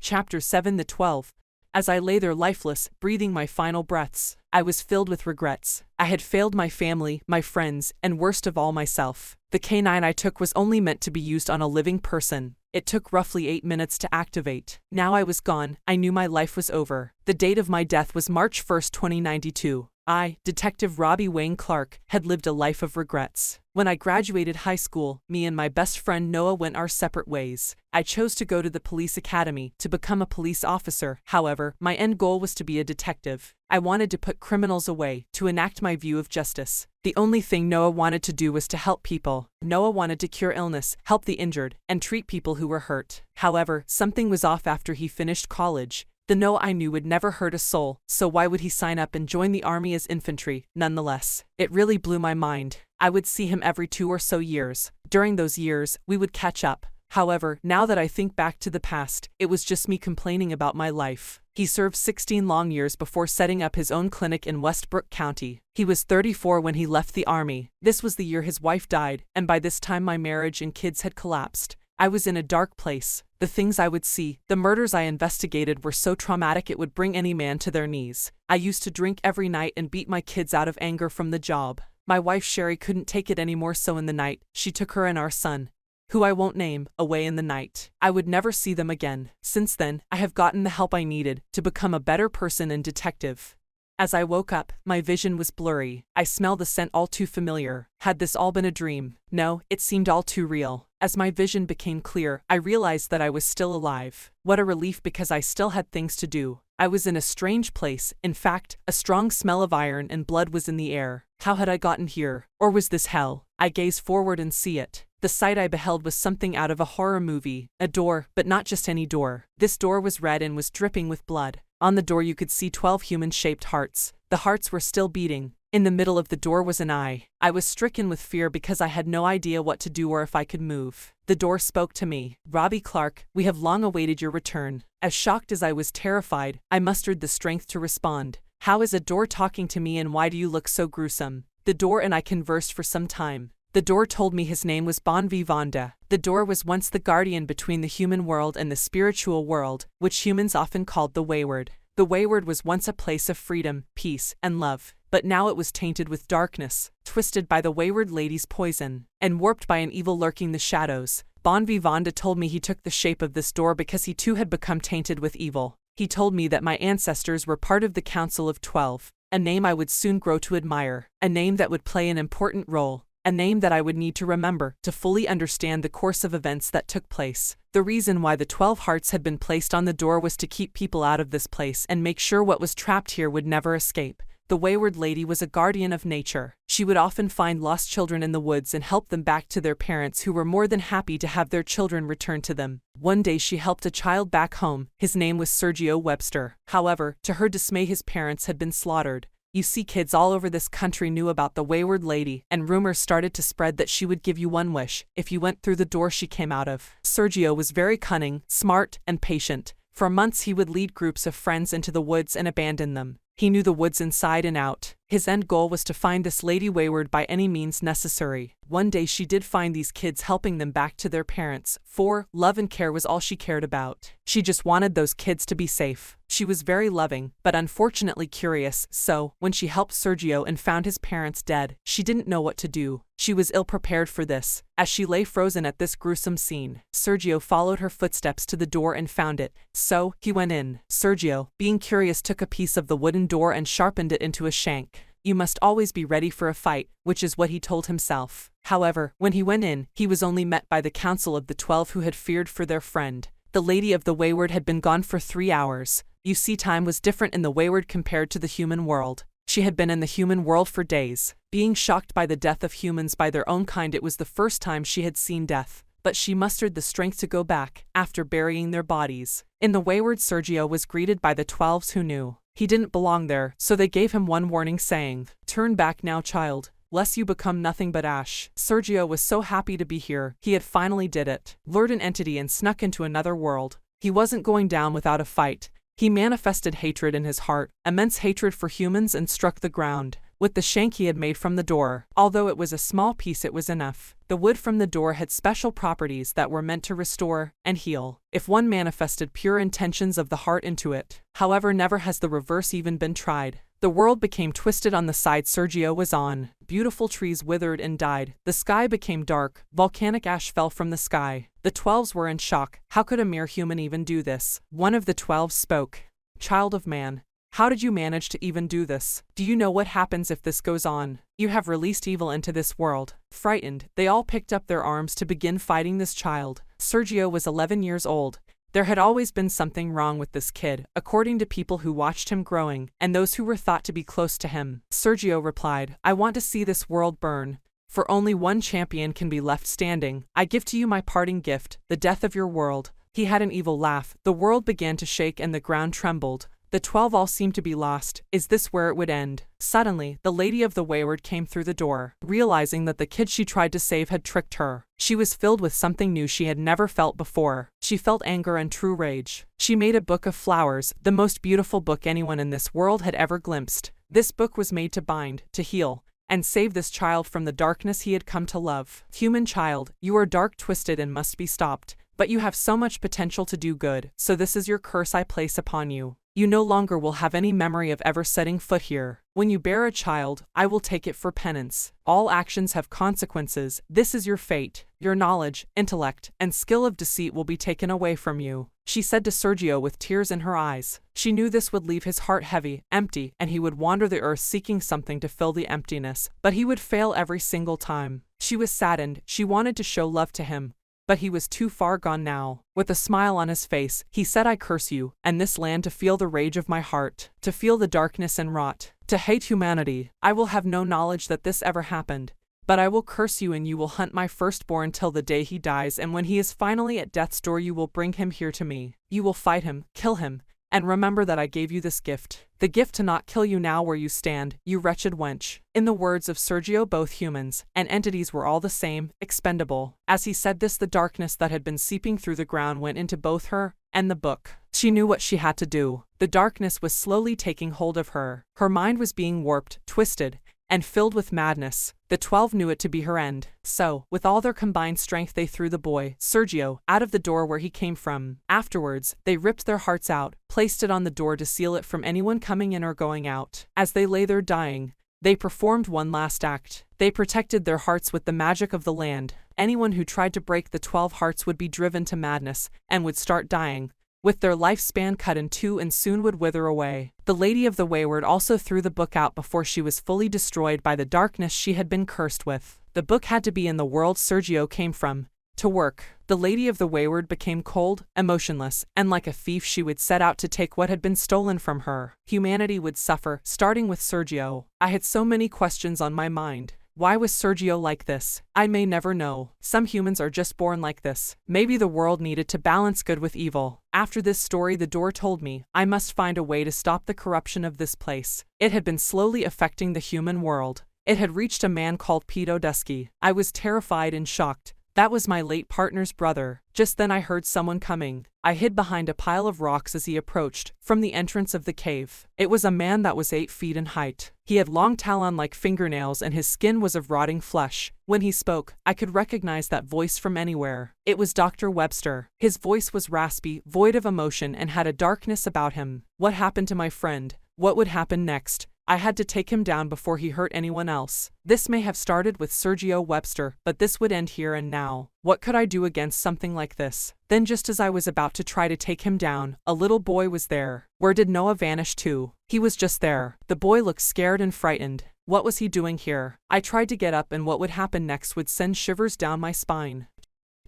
Chapter 7: The 12. As I lay there lifeless, breathing my final breaths, I was filled with regrets. I had failed my family, my friends, and worst of all, myself. The canine I took was only meant to be used on a living person. It took roughly 8 minutes to activate. Now I was gone. I knew my life was over. The date of my death was March 1st, 2092. I, Detective Robbie Wayne Clarke, had lived a life of regrets. When I graduated high school, me and my best friend Noah went our separate ways. I chose to go to the police academy to become a police officer. However, my end goal was to be a detective. I wanted to put criminals away, to enact my view of justice. The only thing Noah wanted to do was to help people. Noah wanted to cure illness, help the injured, and treat people who were hurt. However, something was off after he finished college. The Noah I knew would never hurt a soul, so why would he sign up and join the army as infantry? Nonetheless, it really blew my mind. I would see him every 2 or so years. During those years, we would catch up. However, now that I think back to the past, it was just me complaining about my life. He served 16 long years before setting up his own clinic in Westbrook County. He was 34 when he left the army. This was the year his wife died, and by this time my marriage and kids had collapsed. I was in a dark place. The things I would see, the murders I investigated were so traumatic it would bring any man to their knees. I used to drink every night and beat my kids out of anger from the job. My wife Sherry couldn't take it anymore, so in the night, she took her and our son, who I won't name, away in the night. I would never see them again. Since then, I have gotten the help I needed to become a better person and detective. As I woke up, my vision was blurry. I smelled the scent all too familiar. Had this all been a dream? No, it seemed all too real. As my vision became clear, I realized that I was still alive. What a relief, because I still had things to do. I was in a strange place. In fact, a strong smell of iron and blood was in the air. How had I gotten here? Or was this hell? I gazed forward and see it. The sight I beheld was something out of a horror movie. A door, but not just any door. This door was red and was dripping with blood. On the door you could see 12 human-shaped hearts. The hearts were still beating. In the middle of the door was an eye. I was stricken with fear because I had no idea what to do or if I could move. The door spoke to me. Robbie Clarke, we have long awaited your return. As shocked as I was terrified, I mustered the strength to respond. How is a door talking to me, and why do you look so gruesome? The door and I conversed for some time. The door told me his name was Bon Vivanda. The door was once the guardian between the human world and the spiritual world, which humans often called the Wayward. The Wayward was once a place of freedom, peace, and love, but now it was tainted with darkness, twisted by the Wayward lady's poison, and warped by an evil lurking the shadows. Bon Vivanda told me he took the shape of this door because he too had become tainted with evil. He told me that my ancestors were part of the Council of 12, a name I would soon grow to admire, a name that would play an important role, a name that I would need to remember to fully understand the course of events that took place. The reason why the 12 hearts had been placed on the door was to keep people out of this place and make sure what was trapped here would never escape. The Wayward lady was a guardian of nature. She would often find lost children in the woods and help them back to their parents, who were more than happy to have their children returned to them. One day she helped a child back home. His name was Sergio Webster. However, to her dismay, his parents had been slaughtered. You see, kids all over this country knew about the Wayward lady, and rumors started to spread that she would give you one wish if you went through the door she came out of. Sergio was very cunning, smart, and patient. For months he would lead groups of friends into the woods and abandon them. He knew the woods inside and out. His end goal was to find this Lady Wayward by any means necessary. One day she did find these kids, helping them back to their parents, for love and care was all she cared about. She just wanted those kids to be safe. She was very loving, but unfortunately curious, so when she helped Sergio and found his parents dead, she didn't know what to do. She was ill-prepared for this. As she lay frozen at this gruesome scene, Sergio followed her footsteps to the door and found it, so he went in. Sergio, being curious, took a piece of the wooden door and sharpened it into a shank. You must always be ready for a fight, which is what he told himself. However, when he went in, he was only met by the Council of the 12, who had feared for their friend. The Lady of the Wayward had been gone for 3 hours. You see, time was different in the Wayward compared to the human world. She had been in the human world for days. Being shocked by the death of humans by their own kind, it was the first time she had seen death. But she mustered the strength to go back, after burying their bodies. In the Wayward, Sergio was greeted by the 12s, who knew he didn't belong there, so they gave him one warning, saying, "Turn back now, child, lest you become nothing but ash." Sergio was so happy to be here. He had finally did it. Lured an entity and snuck into another world. He wasn't going down without a fight. He manifested hatred in his heart, immense hatred for humans, and struck the ground with the shank he had made from the door. Although it was a small piece, it was enough. The wood from the door had special properties that were meant to restore and heal, if one manifested pure intentions of the heart into it. However, never has the reverse even been tried. The world became twisted on the side Sergio was on. Beautiful trees withered and died. The sky became dark. Volcanic ash fell from the sky. The 12s were in shock. How could a mere human even do this? One of the 12 spoke. Child of man, how did you manage to even do this? Do you know what happens if this goes on? You have released evil into this world. Frightened, they all picked up their arms to begin fighting this child. Sergio was 11 years old. There had always been something wrong with this kid, according to people who watched him growing, and those who were thought to be close to him. Sergio replied, I want to see this world burn. For only one champion can be left standing. I give to you my parting gift, the death of your world. He had an evil laugh. The world began to shake and the ground trembled. The 12 all seemed to be lost. Is this where it would end? Suddenly, the lady of the Wayward came through the door, realizing that the kid she tried to save had tricked her. She was filled with something new she had never felt before. She felt anger and true rage. She made a book of flowers, the most beautiful book anyone in this world had ever glimpsed. This book was made to bind, to heal, and save this child from the darkness he had come to love. Human child, you are dark, twisted, and must be stopped. But you have so much potential to do good, so this is your curse I place upon you. You no longer will have any memory of ever setting foot here. When you bear a child, I will take it for penance. All actions have consequences. This is your fate. Your knowledge, intellect, and skill of deceit will be taken away from you, she said to Sergio with tears in her eyes. She knew this would leave his heart heavy, empty, and he would wander the earth seeking something to fill the emptiness, but he would fail every single time. She was saddened. She wanted to show love to him, but he was too far gone now. With a smile on his face, he said, I curse you, and this land, to feel the rage of my heart, to feel the darkness and rot, to hate humanity. I will have no knowledge that this ever happened, but I will curse you, and you will hunt my firstborn till the day he dies, and when he is finally at death's door, you will bring him here to me. You will fight him, kill him, and remember that I gave you this gift. The gift to not kill you now where you stand, you wretched wench. In the words of Sergio, both humans and entities were all the same, expendable. As he said this, the darkness that had been seeping through the ground went into both her and the book. She knew what she had to do. The darkness was slowly taking hold of her. Her mind was being warped, twisted, and filled with madness. The 12 knew it to be her end. So, with all their combined strength, they threw the boy, Sergio, out of the door where he came from. Afterwards, they ripped their hearts out, placed it on the door to seal it from anyone coming in or going out. As they lay there dying, they performed one last act. They protected their hearts with the magic of the land. Anyone who tried to break the 12 hearts would be driven to madness and would start dying, with their lifespan cut in two, and soon would wither away. The lady of the Wayward also threw the book out before she was fully destroyed by the darkness she had been cursed with. The book had to be in the world Sergio came from, to work. The lady of the Wayward became cold, emotionless, and like a thief she would set out to take what had been stolen from her. Humanity would suffer, starting with Sergio. I had so many questions on my mind. Why was Sergio like this? I may never know. Some humans are just born like this. Maybe the world needed to balance good with evil. After this story, the door told me I must find a way to stop the corruption of this place. It had been slowly affecting the human world. It had reached a man called Pito Dusky. I was terrified and shocked. That was my late partner's brother. Just then I heard someone coming. I hid behind a pile of rocks as he approached, from the entrance of the cave. It was a man that was 8 feet in height. He had long talon-like fingernails and his skin was of rotting flesh. When he spoke, I could recognize that voice from anywhere. It was Dr. Webster. His voice was raspy, void of emotion, and had a darkness about him. What happened to my friend? What would happen next? I had to take him down before he hurt anyone else. This may have started with Sergio Webster, but this would end here and now. What could I do against something like this? Then just as I was about to try to take him down, a little boy was there. Where did Noah vanish to? He was just there. The boy looked scared and frightened. What was he doing here? I tried to get up, and what would happen next would send shivers down my spine.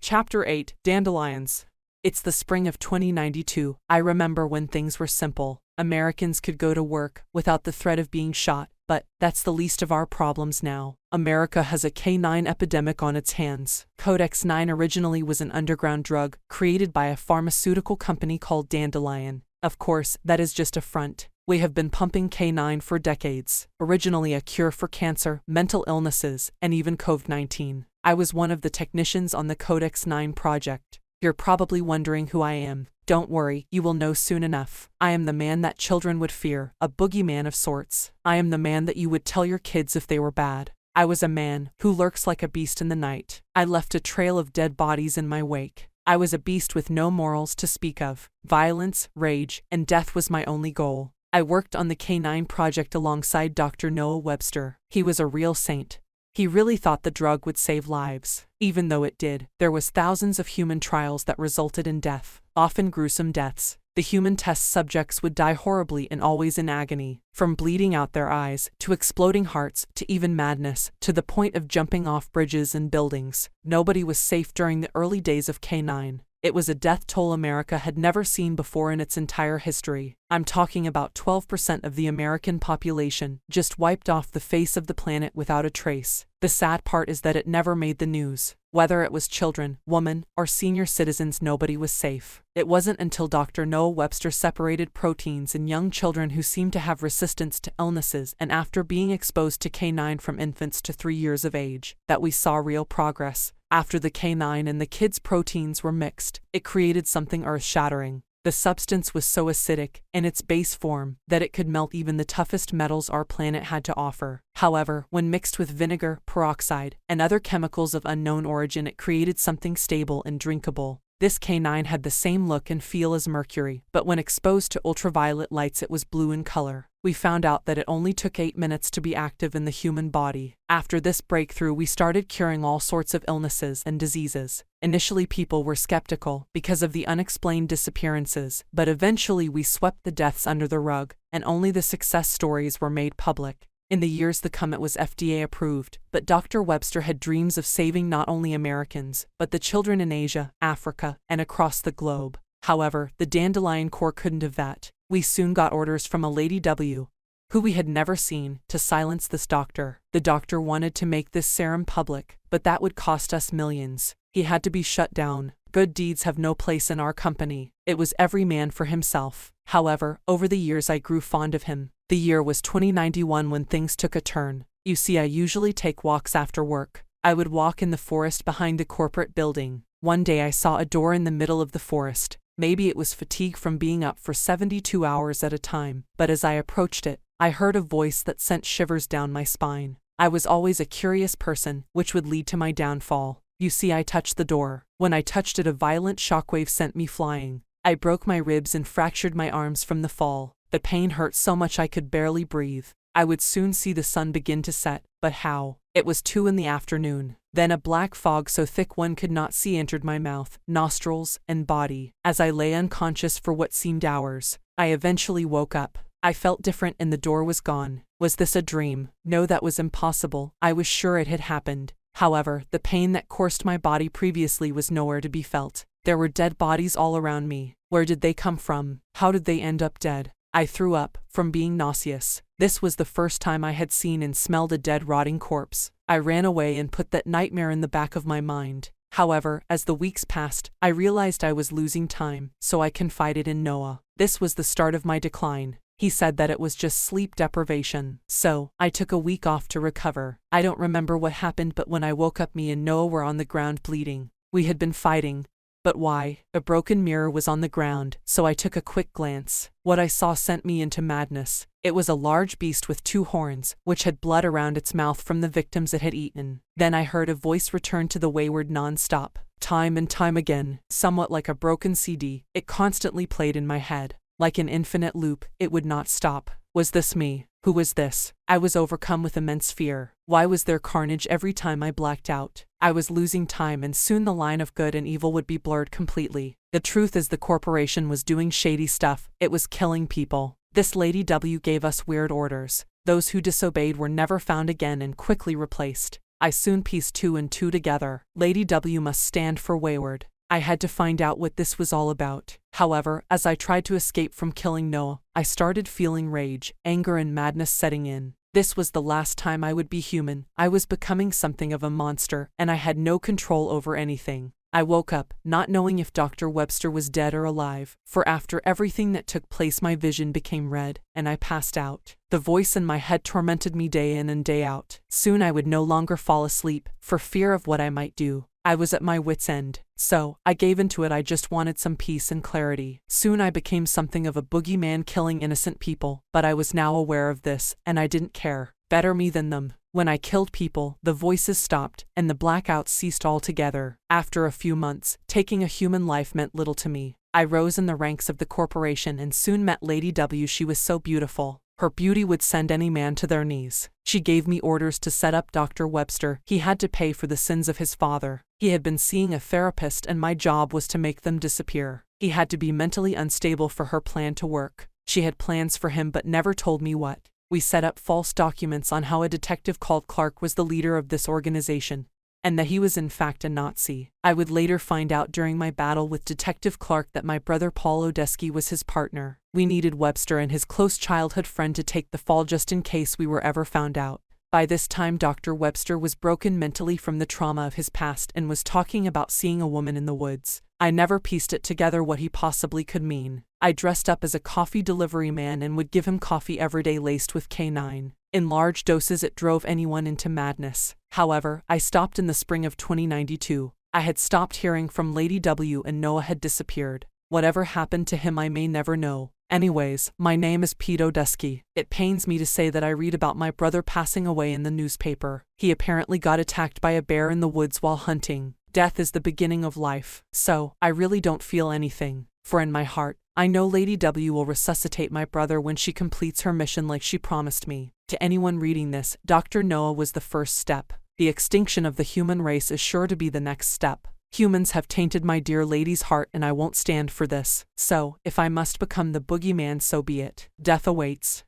Chapter 8, Dandelions. It's the spring of 2092. I remember when things were simple. Americans could go to work without the threat of being shot, but that's the least of our problems now. America has a K9 epidemic on its hands. Codex 9 originally was an underground drug created by a pharmaceutical company called Dandelion. Of course, that is just a front. We have been pumping K9 for decades. Originally a cure for cancer, mental illnesses, and even COVID-19. I was one of the technicians on the Codex 9 project. You're probably wondering who I am. Don't worry, you will know soon enough. I am the man that children would fear, a boogeyman of sorts. I am the man that you would tell your kids if they were bad. I was a man who lurks like a beast in the night. I left a trail of dead bodies in my wake. I was a beast with no morals to speak of. Violence, rage, and death was my only goal. I worked on the K9 project alongside Dr. Noah Webster. He was a real saint. He really thought the drug would save lives. Even though it did, there was thousands of human trials that resulted in death, often gruesome deaths. The human test subjects would die horribly and always in agony, from bleeding out their eyes, to exploding hearts, to even madness, to the point of jumping off bridges and buildings. Nobody was safe during the early days of K9. It was a death toll America had never seen before in its entire history. I'm talking about 12% of the American population just wiped off the face of the planet without a trace. The sad part is that it never made the news. Whether it was children, women, or senior citizens, nobody was safe. It wasn't until Dr. Noah Webster separated proteins in young children who seemed to have resistance to illnesses, and after being exposed to K9 from infants to 3 years of age, that we saw real progress. After the K9 and the kids' proteins were mixed, it created something earth-shattering. The substance was so acidic, in its base form, that it could melt even the toughest metals our planet had to offer. However, when mixed with vinegar, peroxide, and other chemicals of unknown origin, it created something stable and drinkable. This K9 had the same look and feel as mercury, but when exposed to ultraviolet lights it was blue in color. We found out that it only took 8 minutes to be active in the human body. After this breakthrough, we started curing all sorts of illnesses and diseases. Initially, people were skeptical because of the unexplained disappearances, but eventually we swept the deaths under the rug, and only the success stories were made public. In the years to come, it was FDA approved, but Dr. Webster had dreams of saving not only Americans, but the children in Asia, Africa, and across the globe. However, the Dandelion Corps couldn't have that. We soon got orders from a Lady W, who we had never seen, to silence this doctor. The doctor wanted to make this serum public, but that would cost us millions. He had to be shut down. Good deeds have no place in our company. It was every man for himself. However, over the years I grew fond of him. The year was 2091 when things took a turn. You see, I usually take walks after work. I would walk in the forest behind the corporate building. One day I saw a door in the middle of the forest. Maybe it was fatigue from being up for 72 hours at a time, but as I approached it, I heard a voice that sent shivers down my spine. I was always a curious person, which would lead to my downfall. You see, I touched the door. When I touched it, a violent shockwave sent me flying. I broke my ribs and fractured my arms from the fall. The pain hurt so much I could barely breathe. I would soon see the sun begin to set, but how? It was 2 in the afternoon. Then a black fog so thick one could not see entered my mouth, nostrils, and body. As I lay unconscious for what seemed hours, I eventually woke up. I felt different and the door was gone. Was this a dream? No, that was impossible. I was sure it had happened. However, the pain that coursed my body previously was nowhere to be felt. There were dead bodies all around me. Where did they come from? How did they end up dead? I threw up, from being nauseous. This was the first time I had seen and smelled a dead, rotting corpse. I ran away and put that nightmare in the back of my mind. However, as the weeks passed, I realized I was losing time, so I confided in Noah. This was the start of my decline. He said that it was just sleep deprivation. So, I took a week off to recover. I don't remember what happened, but when I woke up, me and Noah were on the ground bleeding. We had been fighting. But why? A broken mirror was on the ground, so I took a quick glance. What I saw sent me into madness. It was a large beast with 2 horns, which had blood around its mouth from the victims it had eaten. Then I heard a voice return to the Wayward non-stop. Time and time again, somewhat like a broken CD, it constantly played in my head. Like an infinite loop, it would not stop. Was this me? Who was this? I was overcome with immense fear. Why was there carnage every time I blacked out? I was losing time, and soon the line of good and evil would be blurred completely. The truth is, the corporation was doing shady stuff. It was killing people. This Lady W gave us weird orders. Those who disobeyed were never found again and quickly replaced. I soon pieced 2 and 2 together. Lady W must stand for Wayward. I had to find out what this was all about. However, as I tried to escape from killing Noah, I started feeling rage, anger, and madness setting in. This was the last time I would be human. I was becoming something of a monster, and I had no control over anything. I woke up, not knowing if Dr. Webster was dead or alive, for after everything that took place my vision became red, and I passed out. The voice in my head tormented me day in and day out. Soon I would no longer fall asleep, for fear of what I might do. I was at my wit's end, so I gave into it. I just wanted some peace and clarity. Soon I became something of a boogeyman, killing innocent people, but I was now aware of this, and I didn't care. Better me than them. When I killed people, the voices stopped, and the blackouts ceased altogether. After a few months, taking a human life meant little to me. I rose in the ranks of the corporation and soon met Lady W. She was so beautiful. Her beauty would send any man to their knees. She gave me orders to set up Dr. Webster. He had to pay for the sins of his father. He had been seeing a therapist and my job was to make them disappear. He had to be mentally unstable for her plan to work. She had plans for him but never told me what. We set up false documents on how a detective called Clarke was the leader of this organization, and that he was in fact a Nazi. I would later find out during my battle with Detective Clarke that my brother Paul Odesky was his partner. We needed Webster and his close childhood friend to take the fall just in case we were ever found out. By this time Dr. Webster was broken mentally from the trauma of his past and was talking about seeing a woman in the woods. I never pieced it together what he possibly could mean. I dressed up as a coffee delivery man and would give him coffee every day laced with quinine. In large doses it drove anyone into madness. However, I stopped in the spring of 2092. I had stopped hearing from Lady W and Noah had disappeared. Whatever happened to him I may never know. Anyways, my name is Pete Odesky. It pains me to say that I read about my brother passing away in the newspaper. He apparently got attacked by a bear in the woods while hunting. Death is the beginning of life, so I really don't feel anything, for in my heart, I know Lady W will resuscitate my brother when she completes her mission like she promised me. To anyone reading this, Dr. Noah was the first step. The extinction of the human race is sure to be the next step. Humans have tainted my dear lady's heart and I won't stand for this. So, if I must become the boogeyman, so be it. Death awaits.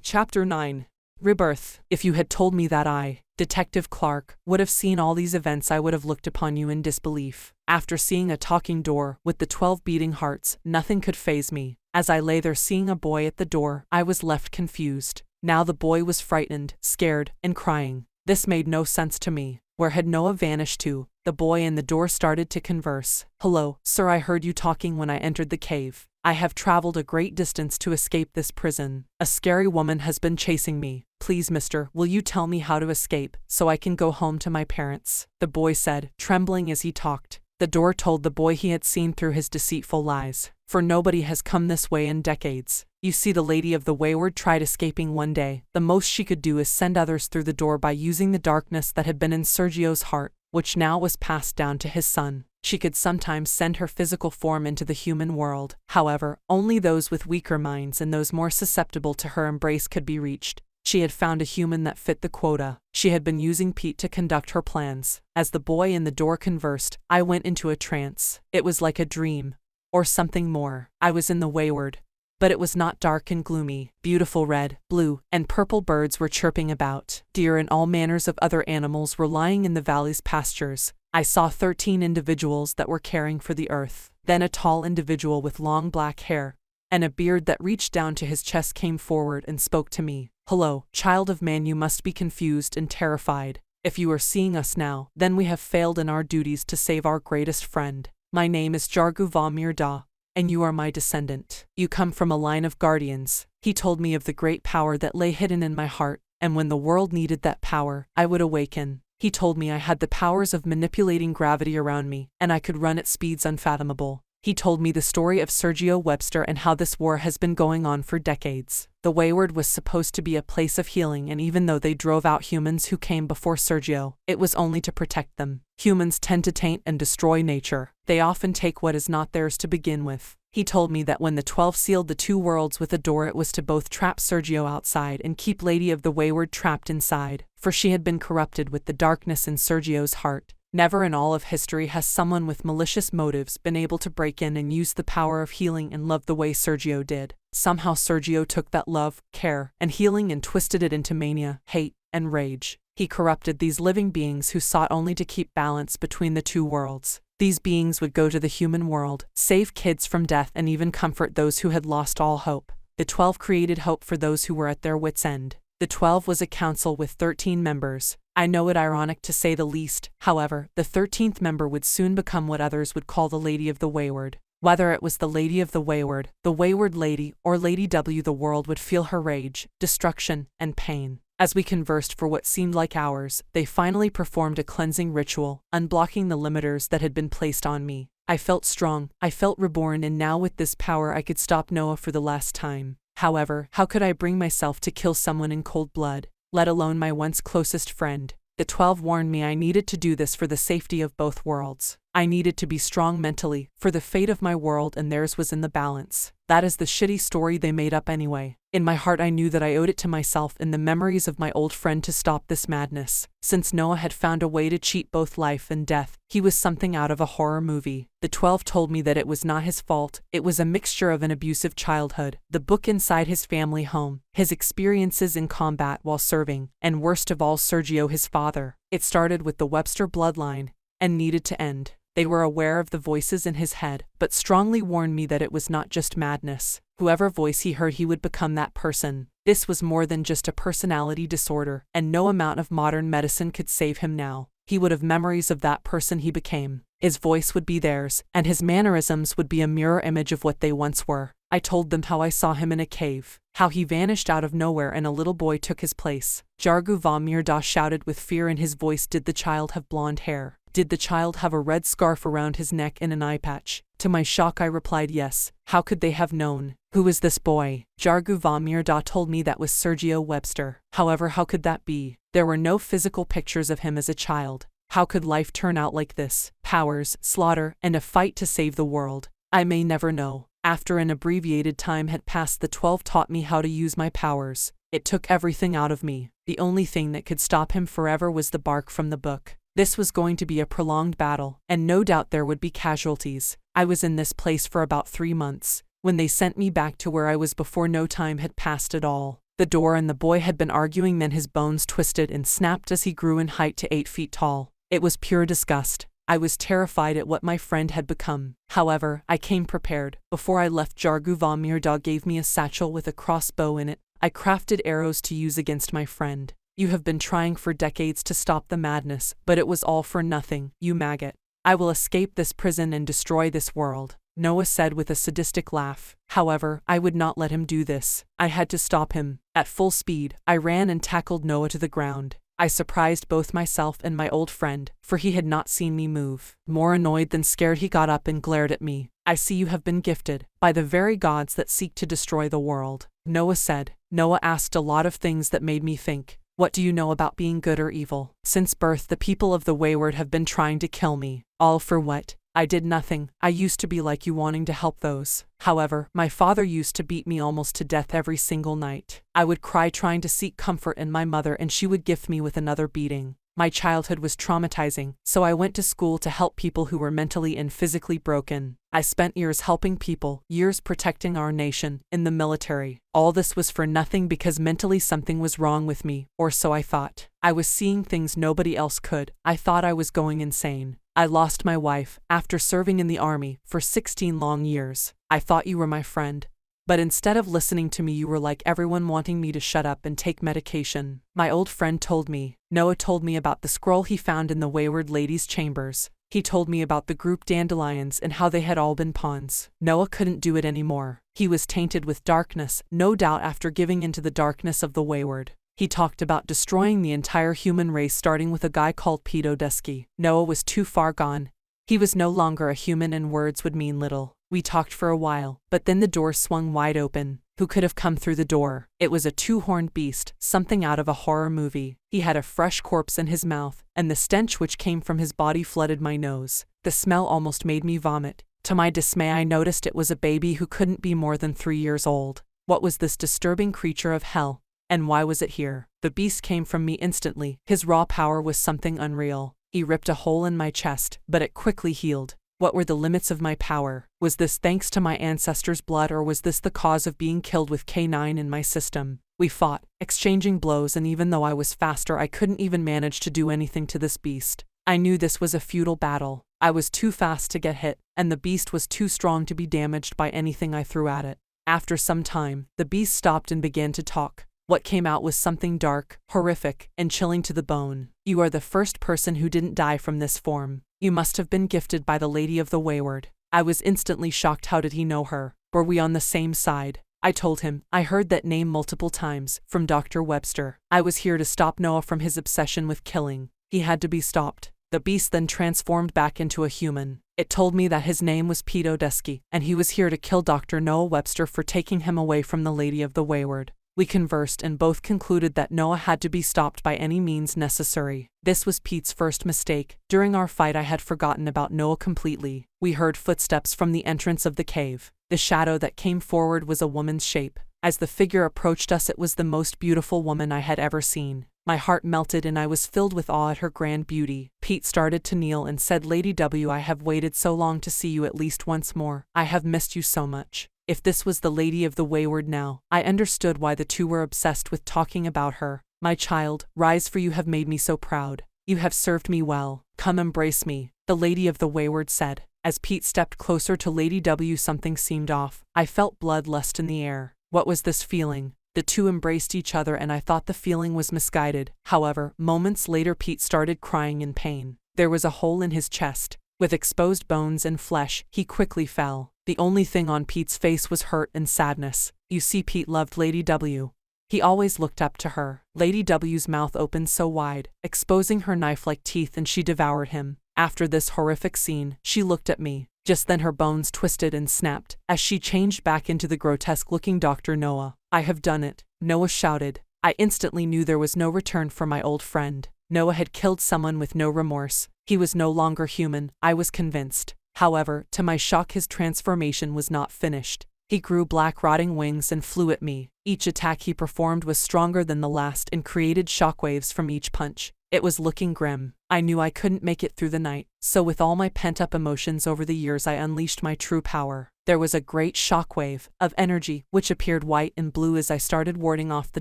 Chapter 9. Rebirth. If you had told me that I, Detective Clarke, would have seen all these events, I would have looked upon you in disbelief. After seeing a talking door with the 12 beating hearts, nothing could faze me. As I lay there seeing a boy at the door, I was left confused. Now the boy was frightened, scared, and crying. This made no sense to me. Where had Noah vanished to? The boy and the door started to converse. Hello, sir, I heard you talking when I entered the cave. I have traveled a great distance to escape this prison. A scary woman has been chasing me. Please, mister, will you tell me how to escape, so I can go home to my parents? The boy said, trembling as he talked. The door told the boy he had seen through his deceitful lies. For nobody has come this way in decades. You see, the lady of the Wayward tried escaping one day. The most she could do is send others through the door by using the darkness that had been in Sergio's heart, which now was passed down to his son. She could sometimes send her physical form into the human world. However, only those with weaker minds and those more susceptible to her embrace could be reached. She had found a human that fit the quota. She had been using Pete to conduct her plans. As the boy and the door conversed, I went into a trance. It was like a dream, or something more. I was in the Wayward. But it was not dark and gloomy. Beautiful red, blue, and purple birds were chirping about. Deer and all manners of other animals were lying in the valley's pastures. I saw 13 individuals that were caring for the earth. Then a tall individual with long black hair and a beard that reached down to his chest came forward and spoke to me. Hello, child of man, you must be confused and terrified. If you are seeing us now, then we have failed in our duties to save our greatest friend. My name is Jargu Vamir Da, and you are my descendant. You come from a line of guardians. He told me of the great power that lay hidden in my heart, and when the world needed that power, I would awaken. He told me I had the powers of manipulating gravity around me, and I could run at speeds unfathomable. He told me the story of Sergio Webster and how this war has been going on for decades. The Wayward was supposed to be a place of healing, and even though they drove out humans who came before Sergio, it was only to protect them. Humans tend to taint and destroy nature. They often take what is not theirs to begin with. He told me that when the 12 sealed the two worlds with a door, it was to both trap Sergio outside and keep Lady of the Wayward trapped inside, for she had been corrupted with the darkness in Sergio's heart. Never in all of history has someone with malicious motives been able to break in and use the power of healing and love the way Sergio did. Somehow Sergio took that love, care, and healing and twisted it into mania, hate, and rage. He corrupted these living beings who sought only to keep balance between the two worlds. These beings would go to the human world, save kids from death, and even comfort those who had lost all hope. The 12 created hope for those who were at their wits' end. The 12 was a council with 13 members. I know it ironic to say the least. However, the 13th member would soon become what others would call the Lady of the Wayward. Whether it was the Lady of the Wayward Lady, or Lady W, the world would feel her rage, destruction, and pain. As we conversed for what seemed like hours, they finally performed a cleansing ritual, unblocking the limiters that had been placed on me. I felt strong, I felt reborn, and now with this power I could stop Noah for the last time. However, how could I bring myself to kill someone in cold blood, let alone my once closest friend? The 12 warned me I needed to do this for the safety of both worlds. I needed to be strong mentally, for the fate of my world and theirs was in the balance. That is the shitty story they made up anyway. In my heart I knew that I owed it to myself and the memories of my old friend to stop this madness. Since Noah had found a way to cheat both life and death, he was something out of a horror movie. The 12 told me that it was not his fault, it was a mixture of an abusive childhood, the book inside his family home, his experiences in combat while serving, and worst of all Sergio, his father. It started with the Webster bloodline, and needed to end. They were aware of the voices in his head, but strongly warned me that it was not just madness. Whoever voice he heard, he would become that person. This was more than just a personality disorder, and no amount of modern medicine could save him now. He would have memories of that person he became. His voice would be theirs, and his mannerisms would be a mirror image of what they once were. I told them how I saw him in a cave, how he vanished out of nowhere and a little boy took his place. Jargu Vamirda shouted with fear in his voice. Did the child have blonde hair? Did the child have a red scarf around his neck and an eye patch? To my shock I replied yes. How could they have known? Who is this boy? Jargu Vamirda told me that was Sergio Webster. However, how could that be? There were no physical pictures of him as a child. How could life turn out like this? Powers, slaughter, and a fight to save the world. I may never know. After an abbreviated time had passed, the 12 taught me how to use my powers. It took everything out of me. The only thing that could stop him forever was the bark from the book. This was going to be a prolonged battle, and no doubt there would be casualties. I was in this place for about 3 months. When they sent me back to where I was before, no time had passed at all. The door and the boy had been arguing, then his bones twisted and snapped as he grew in height to 8 feet tall. It was pure disgust. I was terrified at what my friend had become. However, I came prepared. Before I left, Jargu Vamirda gave me a satchel with a crossbow in it. I crafted arrows to use against my friend. You have been trying for decades to stop the madness, but it was all for nothing, you maggot. I will escape this prison and destroy this world, Noah said with a sadistic laugh. However, I would not let him do this. I had to stop him. At full speed, I ran and tackled Noah to the ground. I surprised both myself and my old friend, for he had not seen me move. More annoyed than scared, he got up and glared at me. I see you have been gifted by the very gods that seek to destroy the world, Noah said. Noah asked a lot of things that made me think. What do you know about being good or evil? Since birth, the people of the Wayward have been trying to kill me. All for what? I did nothing. I used to be like you, wanting to help those. However, my father used to beat me almost to death every single night. I would cry trying to seek comfort in my mother, and she would gift me with another beating. My childhood was traumatizing, so I went to school to help people who were mentally and physically broken. I spent years helping people, years protecting our nation, in the military. All this was for nothing because mentally something was wrong with me, or so I thought. I was seeing things nobody else could. I thought I was going insane. I lost my wife after serving in the army for 16 long years. I thought you were my friend. But instead of listening to me, you were like everyone, wanting me to shut up and take medication. My old friend told me. Noah told me about the scroll he found in the Wayward ladies' chambers. He told me about the group dandelions and how they had all been pawns. Noah couldn't do it anymore. He was tainted with darkness, no doubt after giving into the darkness of the Wayward. He talked about destroying the entire human race, starting with a guy called Pedo Dusky. Noah was too far gone. He was no longer a human and words would mean little. We talked for a while, but then the door swung wide open. Who could have come through the door? It was a 2-horned beast, something out of a horror movie. He had a fresh corpse in his mouth, and the stench which came from his body flooded my nose. The smell almost made me vomit. To my dismay, I noticed it was a baby who couldn't be more than 3 years old. What was this disturbing creature of hell? And why was it here? The beast came from me instantly. His raw power was something unreal. He ripped a hole in my chest, but it quickly healed. What were the limits of my power? Was this thanks to my ancestors' blood, or was this the cause of being killed with K9 in my system? We fought, exchanging blows, and even though I was faster, I couldn't even manage to do anything to this beast. I knew this was a futile battle. I was too fast to get hit, and the beast was too strong to be damaged by anything I threw at it. After some time, the beast stopped and began to talk. What came out was something dark, horrific, and chilling to the bone. You are the first person who didn't die from this form. You must have been gifted by the Lady of the Wayward. I was instantly shocked. How did he know her? Were we on the same side? I told him. I heard that name multiple times, from Dr. Webster. I was here to stop Noah from his obsession with killing. He had to be stopped. The beast then transformed back into a human. It told me that his name was Pete Odesky, and he was here to kill Dr. Noah Webster for taking him away from the Lady of the Wayward. We conversed and both concluded that Noah had to be stopped by any means necessary. This was Pete's first mistake. During our fight I had forgotten about Noah completely. We heard footsteps from the entrance of the cave. The shadow that came forward was a woman's shape. As the figure approached us, it was the most beautiful woman I had ever seen. My heart melted and I was filled with awe at her grand beauty. Pete started to kneel and said, "Lady W, I have waited so long to see you at least once more. I have missed you so much." If this was the Lady of the Wayward now, I understood why the two were obsessed with talking about her. "My child, rise, for you have made me so proud. You have served me well. Come embrace me," the Lady of the Wayward said. As Pete stepped closer to Lady W, something seemed off. I felt bloodlust in the air. What was this feeling? The two embraced each other and I thought the feeling was misguided. However, moments later Pete started crying in pain. There was a hole in his chest. With exposed bones and flesh, he quickly fell. The only thing on Pete's face was hurt and sadness. You see, Pete loved Lady W. He always looked up to her. Lady W's mouth opened so wide, exposing her knife-like teeth, and she devoured him. After this horrific scene, she looked at me. Just then her bones twisted and snapped, as she changed back into the grotesque-looking Dr. Noah. "I have done it," Noah shouted. I instantly knew there was no return for my old friend. Noah had killed someone with no remorse. He was no longer human, I was convinced. However, to my shock, his transformation was not finished. He grew black, rotting wings and flew at me. Each attack he performed was stronger than the last and created shockwaves from each punch. It was looking grim. I knew I couldn't make it through the night, so with all my pent-up emotions over the years I unleashed my true power. There was a great shockwave of energy, which appeared white and blue as I started warding off the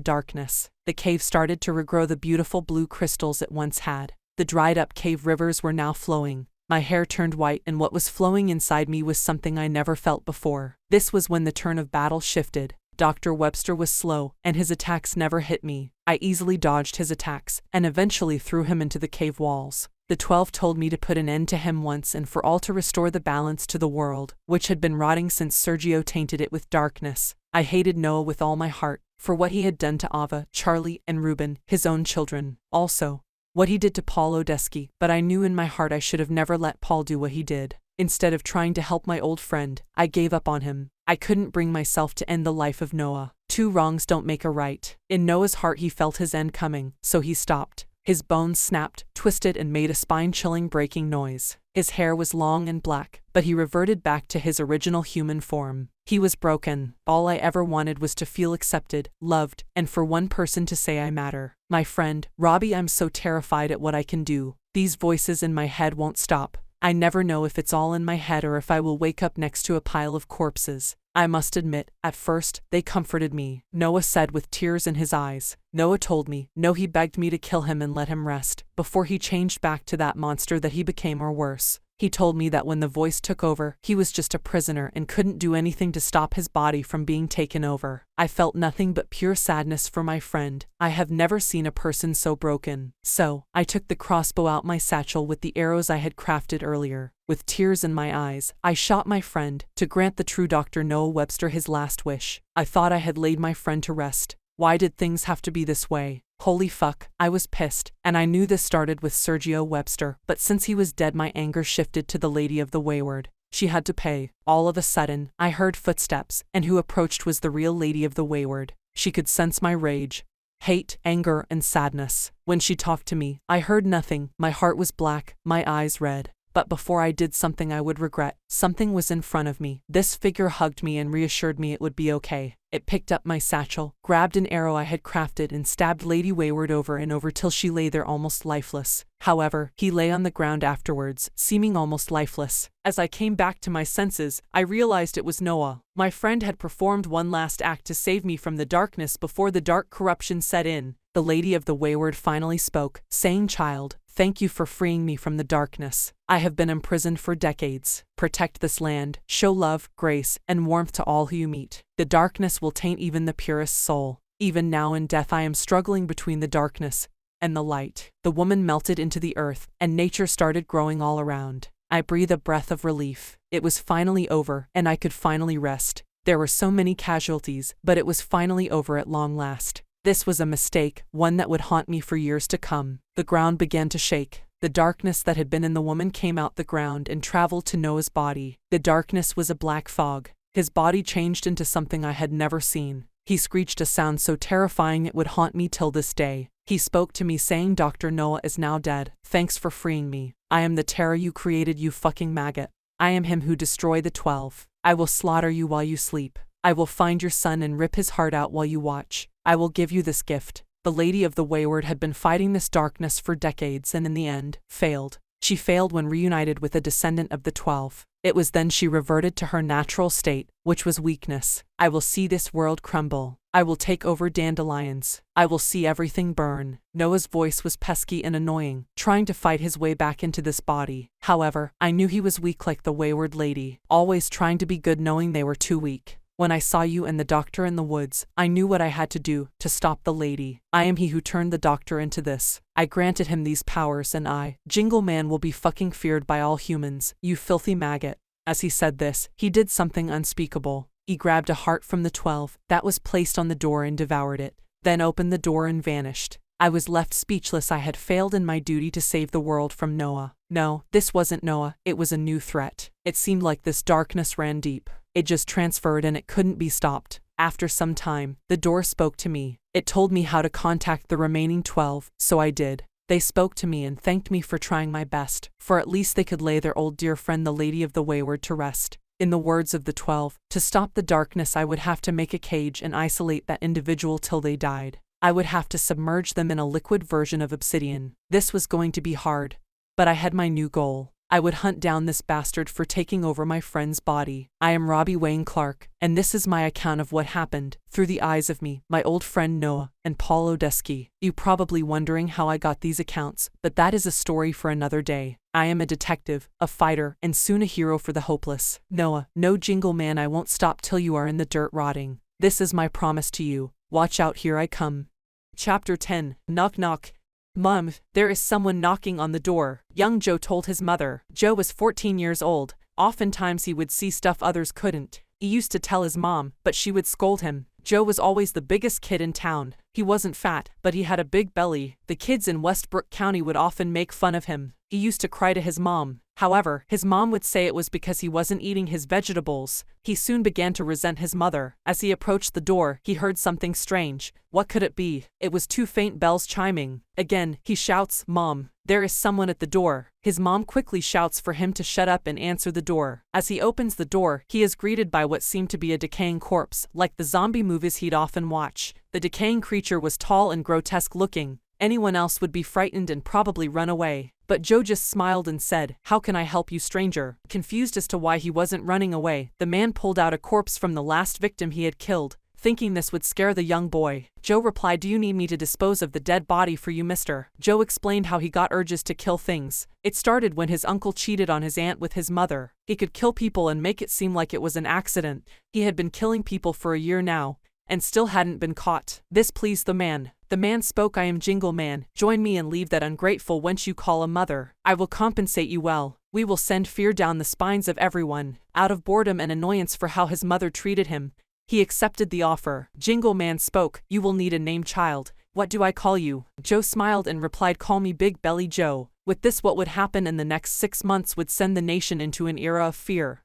darkness. The cave started to regrow the beautiful blue crystals it once had. The dried-up cave rivers were now flowing. My hair turned white and what was flowing inside me was something I never felt before. This was when the turn of battle shifted. Dr. Webster was slow, and his attacks never hit me. I easily dodged his attacks, and eventually threw him into the cave walls. The 12 told me to put an end to him once and for all, to restore the balance to the world, which had been rotting since Sergio tainted it with darkness. I hated Noah with all my heart, for what he had done to Ava, Charlie, and Ruben, his own children. Also, what he did to Paul Odesky, but I knew in my heart I should have never let Paul do what he did. Instead of trying to help my old friend, I gave up on him. I couldn't bring myself to end the life of Noah. Two wrongs don't make a right. In Noah's heart he felt his end coming, so he stopped. His bones snapped, twisted, and made a spine-chilling breaking noise. His hair was long and black, but he reverted back to his original human form. He was broken. All I ever wanted was to feel accepted, loved, and for one person to say I matter. My friend, Robbie, I'm so terrified at what I can do. These voices in my head won't stop. I never know if it's all in my head or if I will wake up next to a pile of corpses. I must admit, at first, they comforted me, Noah said with tears in his eyes. Noah told me, no, he begged me to kill him and let him rest, before he changed back to that monster that he became, or worse. He told me that when the voice took over, he was just a prisoner and couldn't do anything to stop his body from being taken over. I felt nothing but pure sadness for my friend. I have never seen a person so broken. So, I took the crossbow out my satchel with the arrows I had crafted earlier. With tears in my eyes, I shot my friend, to grant the true Dr. Noah Webster his last wish. I thought I had laid my friend to rest. Why did things have to be this way? Holy fuck, I was pissed, and I knew this started with Sergio Webster, but since he was dead my anger shifted to the Lady of the Wayward. She had to pay. All of a sudden, I heard footsteps, and who approached was the real Lady of the Wayward. She could sense my rage, hate, anger, and sadness. When she talked to me, I heard nothing. My heart was black, my eyes red. But before I did something I would regret, something was in front of me. This figure hugged me and reassured me it would be okay. It picked up my satchel, grabbed an arrow I had crafted, and stabbed Lady Wayward over and over till she lay there almost lifeless. However, he lay on the ground afterwards, seeming almost lifeless. As I came back to my senses, I realized it was Noah. My friend had performed one last act to save me from the darkness before the dark corruption set in. The Lady of the Wayward finally spoke, saying, "Child, thank you for freeing me from the darkness. I have been imprisoned for decades. Protect this land, show love, grace, and warmth to all who you meet. The darkness will taint even the purest soul. Even now in death I am struggling between the darkness and the light." The woman melted into the earth, and nature started growing all around. I breathed a breath of relief. It was finally over, and I could finally rest. There were so many casualties, but it was finally over at long last. This was a mistake, one that would haunt me for years to come. The ground began to shake. The darkness that had been in the woman came out the ground and traveled to Noah's body. The darkness was a black fog. His body changed into something I had never seen. He screeched a sound so terrifying it would haunt me till this day. He spoke to me saying, "Dr. Noah is now dead. Thanks for freeing me. I am the terror you created, you fucking maggot. I am him who destroyed the 12. I will slaughter you while you sleep. I will find your son and rip his heart out while you watch. I will give you this gift." The lady of the Wayward had been fighting this darkness for decades and in the end, failed. She failed when reunited with a descendant of the 12. It was then she reverted to her natural state, which was weakness. "I will see this world crumble. I will take over dandelions. I will see everything burn." Noah's voice was pesky and annoying, trying to fight his way back into this body. However, I knew he was weak like the Wayward lady, always trying to be good knowing they were too weak. "When I saw you and the doctor in the woods, I knew what I had to do to stop the lady. I am he who turned the doctor into this. I granted him these powers and I, Jingleman, will be fucking feared by all humans, you filthy maggot." As he said this, he did something unspeakable. He grabbed a heart from the 12 that was placed on the door and devoured it, then opened the door and vanished. I was left speechless. I had failed in my duty to save the world from Noah. No, this wasn't Noah, it was a new threat. It seemed like this darkness ran deep. It just transferred and it couldn't be stopped. After some time, the door spoke to me. It told me how to contact the remaining 12, so I did. They spoke to me and thanked me for trying my best, for at least they could lay their old dear friend the Lady of the Wayward to rest. In the words of the 12, to stop the darkness I would have to make a cage and isolate that individual till they died. I would have to submerge them in a liquid version of obsidian. This was going to be hard. But I had my new goal. I would hunt down this bastard for taking over my friend's body. I am Robbie Clarke, and this is my account of what happened, through the eyes of me, my old friend Noah, and Paul Odesky. You probably wondering how I got these accounts, but that is a story for another day. I am a detective, a fighter, and soon a hero for the hopeless. Noah, no Jingleman, I won't stop till you are in the dirt rotting. This is my promise to you. Watch out, here I come. Chapter 10. Knock knock. "Mom, there is someone knocking on the door," young Joe told his mother. Joe was 14 years old. Oftentimes he would see stuff others couldn't. He used to tell his mom, but she would scold him. Joe was always the biggest kid in town. He wasn't fat, but he had a big belly. The kids in Westbrook County would often make fun of him. He used to cry to his mom. However, his mom would say it was because he wasn't eating his vegetables. He soon began to resent his mother. As he approached the door, he heard something strange. What could it be? It was two faint bells chiming. Again, he shouts, "Mom, there is someone at the door." His mom quickly shouts for him to shut up and answer the door. As he opens the door, he is greeted by what seemed to be a decaying corpse, like the zombie movies he'd often watch. The decaying creature was tall and grotesque looking. Anyone else would be frightened and probably run away. But Joe just smiled and said, "How can I help you, stranger?" Confused as to why he wasn't running away, the man pulled out a corpse from the last victim he had killed. Thinking this would scare the young boy, Joe replied, "Do you need me to dispose of the dead body for you, mister?" Joe explained how he got urges to kill things. It started when his uncle cheated on his aunt with his mother. He could kill people and make it seem like it was an accident. He had been killing people for a year now, and still hadn't been caught. This pleased the man. The man spoke, "I am Jingleman. Join me and leave that ungrateful wench you call a mother. I will compensate you well. We will send fear down the spines of everyone." Out of boredom and annoyance for how his mother treated him, he accepted the offer. Jingleman spoke, "You will need a name, child. What do I call you?" Joe smiled and replied, "Call me Big Belly Joe." With this, what would happen in the next 6 months would send the nation into an era of fear.